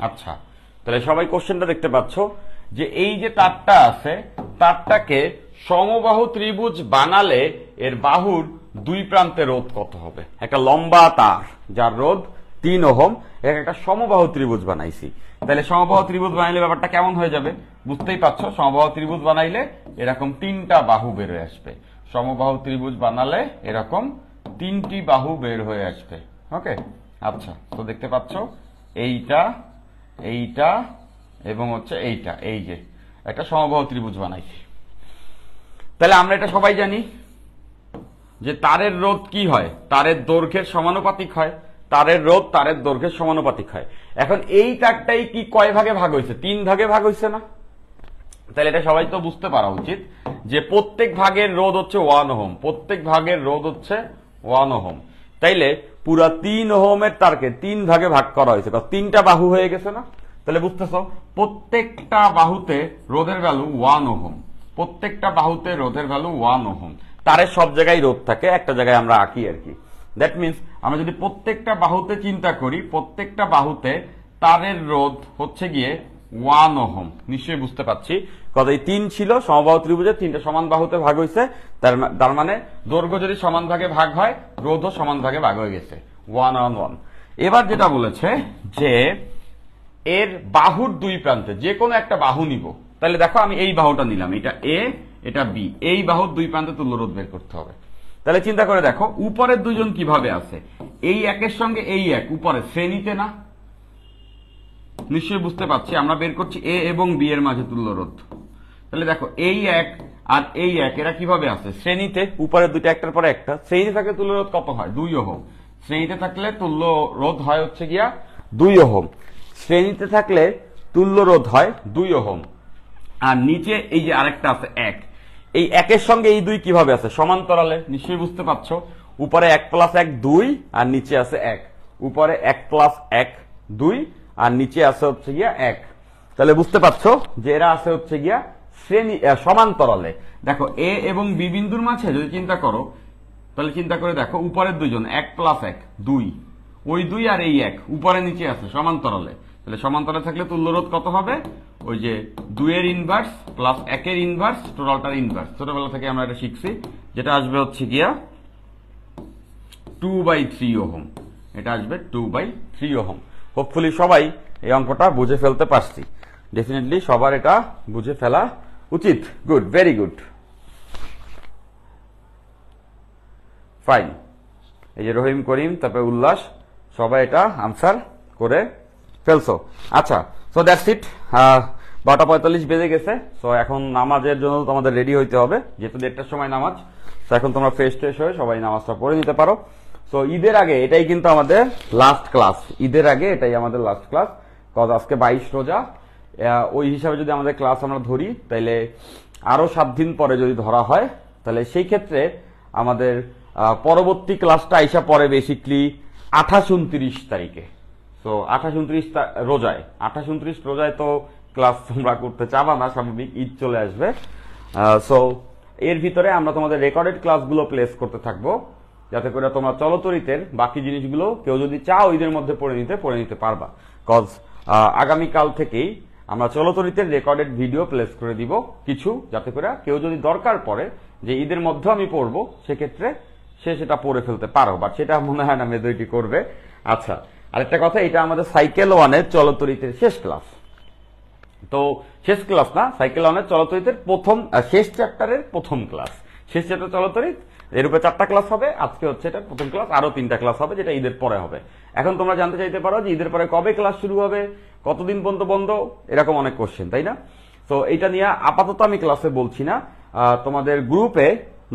আচ্ছা তাহলে সবাই কোশ্চেনটা দেখতে পাচ্ছ যে এই যে তারটা আছে, তারটাকে সমবাহু ত্রিভুজ বানালে এর বাহুর দুই প্রান্তে রোধ কত হবে। একটা লম্বা তার যার রোধ 3 ওহম, একটা সমবাহু ত্রিভুজ বানাইছি। তাহলে সমবাহু ত্রিভুজ বানাইলে ব্যাপারটা কেমন হয়ে যাবে বুঝতেই পারছো। সমবাহু ত্রিভুজ বানাইলে এরকম 3টা বাহু বের হয়ে আসবে। সমবাহু ত্রিভুজ বানালে এরকম 3টি বাহু বের হয়ে আসবে। ওকে, আচ্ছা তো দেখতে পাচ্ছ এইটা, এইটা এবং হচ্ছে এইটা, এই যে একটা সমবাহু ত্রিভুজ বানাইছি। তাহলে আমরা এটা সবাই জানি যে তারের রোধ কি হয়, তারের দৈর্ঘ্যের সমানুপাতিক হয়। তারের রোধ তারের দৈর্ঘ্যের সমানুপাতিক হয়। এখন এই তারটাই কি কয় ভাগে ভাগ হয়েছে? 3 ভাগে ভাগ হয়েছে না? তাহলে এটা সবাই তো বুঝতে পারা উচিত যে প্রত্যেক ভাগের রোধ হচ্ছে 1 ওহম, প্রত্যেক ভাগের রোধ হচ্ছে 1 ওহম। তাইলে পুরা 3 ওহমের তারকে 3 ভাগে ভাগ করা হয়েছে, 3টা বাহু হয়ে গেছে না? তাহলে বুঝতেছো প্রত্যেকটা বাহুতে রোধের ভ্যালু 1 ওহম, প্রত্যেকটা বাহুতে রোধের ভ্যালু 1 ওহম। তারের সব জায়গায় রোধ থাকে, একটা জায়গায় আমরা আঁকি আর কি। দ্যাট মিনস আমরা যদি প্রত্যেকটা বাহুতে চিন্তা করি, প্রত্যেকটা বাহুতে তারের রোধ হচ্ছে গিয়ে 1 ওহম। নিশ্চয়ই বুঝতে পারছি কত, এই 3 ছিল সমবাহু ত্রিভুজে, 3টা সমান বাহুতে ভাগ হয়েছে। তার মানে দৈর্ঘ্য যদি সমান ভাগে ভাগ হয়, রোধও সমান ভাগে ভাগ হয়ে গেছে, 1 on 1। এবার যেটা বলেছে যে এর বাহুর দুই প্রান্তে যে কোনো একটা বাহু নিব। তাহলে দেখো আমি এই বাহুটা নিলাম, এটা এ, এটা বি, এই বাহুর দুই প্রান্তে তুল্য রোধ বের করতে হবে। তাহলে চিন্তা করে দেখো উপরের দুইজন কিভাবে আছে, এই একের সঙ্গে এই এক উপরে শ্রেণীতে না? নিশ্চয়ই বুঝতে পারছি, আমরা বের করছি এ এবং বি এর মাঝে তুল্য রোধ। তাহলে দেখো এই এক আর এই এক এরা কিভাবে আছে? শ্রেণীতে, উপরের দুইটা একটার পরে একটা। শ্রেণীতে থাকলে তুল্য রোধ কত হয়? 2 ওহম। শ্রেণীতে থাকলে তুল্য রোধ হয় হচ্ছে গিয়া 2 ওহম। শ্রেণীতে থাকলে তুল্য রোধ হয় 2 ওহম। আর নিচে এই যে আরেকটা আছে 1, এই একের সঙ্গে এই 2 কিভাবে আছে? সমান্তরালে। নিশ্চয়ই বুঝতে পারছো, উপরে 1 + 1 2 আর নিচে আছে 1। উপরে 1 + 1 2 আর নিচে আছে হচ্ছে গিয়া 1। তাহলে বুঝতে পারছো যে এরা আছে হচ্ছে গিয়া শ্রেণী সমান্তরালে। দেখো এ এবং বি বিন্দুর মাঝে যদি চিন্তা করো, তাহলে চিন্তা করে দেখো উপরের দুইজন 1 + 1 2, ওই 2 আর এই 1 উপরে নিচে আছে সমান্তরালে। তাহলে সমান্তরালে থাকলে তুল্য রোধ কত হবে? ওই যে 2 এর ইনভার্স প্লাস 1 এর ইনভার্স, টোটালটার ইনভার্স। ছোটবেলা থেকে আমরা এটা শিখছি, যেটা আসবে হচ্ছে গিয়া 2/3 ওহম। এটা আসবে 2/3 ওহম। হোপফুলি সবাই এই অঙ্কটা বুঝে ফেলতে পারছি। ডেফিনেটলি সবার এটা বুঝে ফেলা উচিত। Good, very good, fine. এই যে রহিম, করিম, তারপরে উল্লাস, সবাই এটা আনসার করে ফেলছো। আচ্ছা, সো দ্যাটস ইট। 12:45 বেজে গেছে। সো এখন নামাজের জন্য তোমাদের রেডি হইতে হবে, যেহেতু 1টার সময় নামাজ। তো এখন তোমরা ফ্রেশ ট্রেশ হয়ে সবাই নামাজটা পড়ে নিতে পারো। সো ঈদের আগে এটাই কিন্তু আমাদের লাস্ট ক্লাস। ঈদের আগে এটাই আমাদের লাস্ট ক্লাস, কজ আজকে 22 রোজা। ওই হিসাবে যদি আমাদের ক্লাস আমরা ধরি, তাইলে আরো 7 দিন পরে যদি ধরা হয়, তাহলে সেই ক্ষেত্রে আমাদের পরবর্তী ক্লাসটা আইসা পরে বেসিকলি 28-29 তারিখে। তো 28-29 রোজায়, 28-29 রোজায় তো ক্লাস তোমরা করতে চাবা না, স্বাভাবিক, ঈদ চলে আসবে। সো এর ভিতরে আমরা তোমাদের রেকর্ডেড ক্লাসগুলো প্লেস করতে থাকবো, যাতে করে তোমরা চলতরিতের বাকি জিনিসগুলো কেউ যদি চাও ঈদের মধ্যে পড়ে নিতে পারবা। কজ আগামীকাল থেকেই আমরা চলতরিতের রেকর্ডেড ভিডিও প্লেস করে দিব কিছু, যাতে করে কেউ যদি দরকার পড়ে যে ঈদের মধ্যে আমি পড়বো, সেক্ষেত্রে সে সেটা পড়ে ফেলতে পারো। বাট সেটা মনে হয় না মেজরিটি করবে। আচ্ছা, আরেকটা কথা, এটা আমাদের সাইকেল 1-এর চলতরিতের শেষ ক্লাস। তো শেষ ক্লাস না, সাইকেল 1-এর চলতরিতের প্রথম শেষ চ্যাপ্টারের প্রথম ক্লাস। শেষ চ্যাপ্টার চলতরিত, এর উপরে 4টা ক্লাস হবে, আজকে হচ্ছে এটা প্রথম ক্লাস, আরো 3টা ক্লাস হবে যেটা ঈদের পরে হবে। এখন তোমরা জানতে চাইতে পারো যে ঈদের পরে কবে ক্লাস শুরু হবে, কতদিন পর্যন্ত বন্ধ, এরকম অনেক কোশ্চেন, তাই না? তো এটা নিয়ে আপাতত আমি ক্লাসে বলছি না, তোমাদের গ্রুপে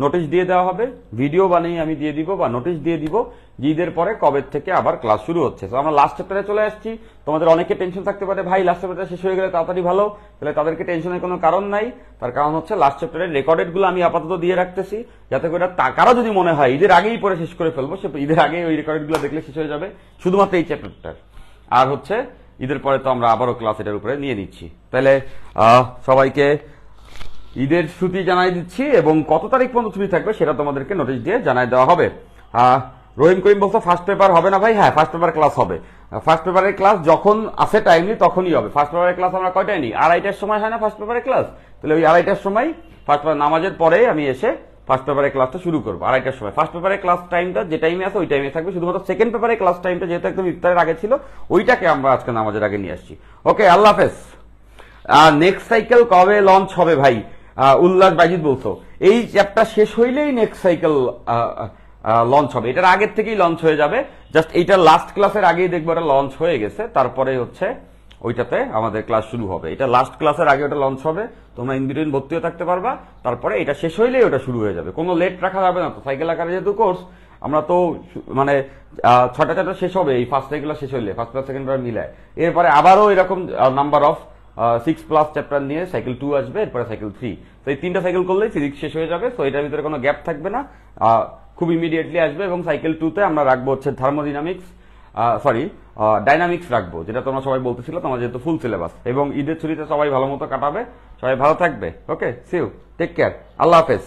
নোটিশ দিয়ে দেওয়া হবে, ভিডিও বানিয়ে আমি দিয়ে দিব বা নোটিশ দিয়ে দিব যে ঈদের পরে কবে থেকে আবার ক্লাস শুরু হচ্ছে। তো আমরা লাস্ট চ্যাপ্টারে চলে আসছি। তোমাদের অনেকে টেনশন থাকতে পারে, ভাই লাস্ট চ্যাপ্টার শেষ হয়ে গেলে তাড়াতাড়ি ভালো, তাহলে তাদেরকে টেনশনের কোনো কারণ নাই। তার কারণ হচ্ছে লাস্ট চ্যাপ্টারের রেকর্ডেড গুলো আমি আপাতত দিয়ে রাখতেছি, যাতে করে কারো যদি মনে হয় ঈদের আগেই পরে শেষ করে ফেলবো, সে ঈদের আগে ওই রেকর্ডেড গুলো দেখলে শেষ হয়ে যাবে, শুধুমাত্র এই চ্যাপ্টারটার। আর হচ্ছে ঈদের পরে তো আমরা আবারও ক্লাস এটার উপরে নিয়ে নিচ্ছি। তাহলে সবাইকে ঈদের ছুটি জানাই দিচ্ছি, এবং কত তারিখ পর্যন্ত ছুটি থাকবে সেটা তোমাদেরকে নোটিশ দিয়ে জানাই দেওয়া হবে। রহিম করিম বলছো ফার্স্ট পেপার হবে না ভাই? হ্যাঁ, ফার্স্ট পেপার ক্লাস হবে। ফার্স্ট পেপারের ক্লাস যখন আসে টাইমলি তখনই হবে। ফার্স্ট পেপারের ক্লাস আমরা কয়টায় নিই? 2:30টার সময় হয় না ফার্স্ট পেপারের ক্লাস? তাহলে ওই 2:30টার সময় ফার্স্ট পেপার নামাজের পরে আমি এসে ফার্স্ট পেপারের ক্লাসটা শুরু করবো 2:30টার সময়। ফার্স্ট পেপারের ক্লাস টাইমটা যে টাইমে আছে ওই টাইমে থাকবে, শুধুমাত্র সেকেন্ড পেপারের ক্লাস টাইমটা যেহেতু একদম ইফতারের আগে ছিল, ওইটাকে আমরা আজকে নামাজের আগে নিয়ে আসছি। ওকে, আল্লাহ হাফেজ। নেক্সট সাইকেল কবে লঞ্চ হবে ভাই? উল্লাস বাইজিদ বলছো এই চ্যাপ্টার শেষ হইলেই নেক্সট সাইকেল লঞ্চ হবে, এটার আগের থেকেই লঞ্চ হয়ে যাবে। জাস্ট এইটা লাস্ট ক্লাসের আগেই দেখবো এটা লঞ্চ হয়ে গেছে, তারপরে হচ্ছে ওইটাতে আমাদের ক্লাস শুরু হবে। এটা লাস্ট ক্লাসের আগে ওটা লঞ্চ হবে, তোমরা ইনবিটুইন ভর্তিও থাকতে পারবা। তারপরে এটা শেষ হইলেই ওটা শুরু হয়ে যাবে, কোনো লেট রাখা যাবে না। তো সাইকেল আকারে যেহেতু কোর্স, আমরা তো মানে 6টা চ্যাপ্টার শেষ হবে এই ফার্স্ট সাইকেল শেষ হইলে, ফার্স্ট ক্লাস সেকেন্ড পেপার মিলায়। এরপরে আবারও এরকম নাম্বার অফ 6+ চ্যাপ্টার নিয়ে সাইকেল 2 আসবে, এরপরে সাইকেল 3। তো এই 3টা সাইকেল করলেই ফিজিক্স শেষ হয়ে যাবে। তো এটার ভিতরে কোনো গ্যাপ থাকবে না, খুব ইমিডিয়েটলি আসবে। এবং সাইকেল 2-তে আমরা রাখবো হচ্ছে থার্মোডিনামিক্স, ডাইনামিক্স রাখবো, যেটা তোমরা সবাই বলতেছিল, তোমার যেহেতু ফুল সিলেবাস। এবং ঈদের ছুটিতে সবাই ভালো মতো কাটাবে, সবাই ভালো থাকবে। ওকে, সি ইউ, টেক কেয়ার, আল্লাহ হাফেজ।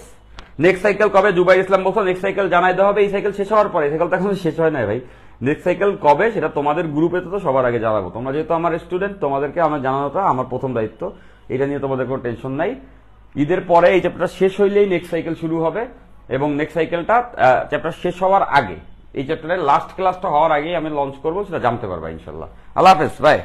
নেক্সট সাইকেল কবে? জুবাইর ইসলাম বলছো নেক্সট সাইকেল জানাই দেওয়া হবে এই সাইকেল শেষ হওয়ার পরে। সাইকেল তো এখন শেষ হয় নাই ভাই, নেক্সট সাইকেল কবে সেটা তোমাদের গ্রুপে তো সবার আগে জানাবো। তোমরা যেহেতু আমার স্টুডেন্ট, তোমাদেরকে আমার জানানোটা আমার প্রথম দায়িত্ব, এটা নিয়ে তোমাদের কোনো টেনশন নাই। ঈদের পরে এই চ্যাপ্টার শেষ হইলেই নেক্সট সাইকেল শুরু হবে, এবং নেক্সট সাইকেলটা চ্যাপ্টার শেষ হওয়ার আগে, এই চ্যাপ্টারের লাস্ট ক্লাসটা হওয়ার আগেই আমি লঞ্চ করবো, সেটা জানতে পারবা ইনশাল্লাহ। আল্লাহ হাফেজ, বাই।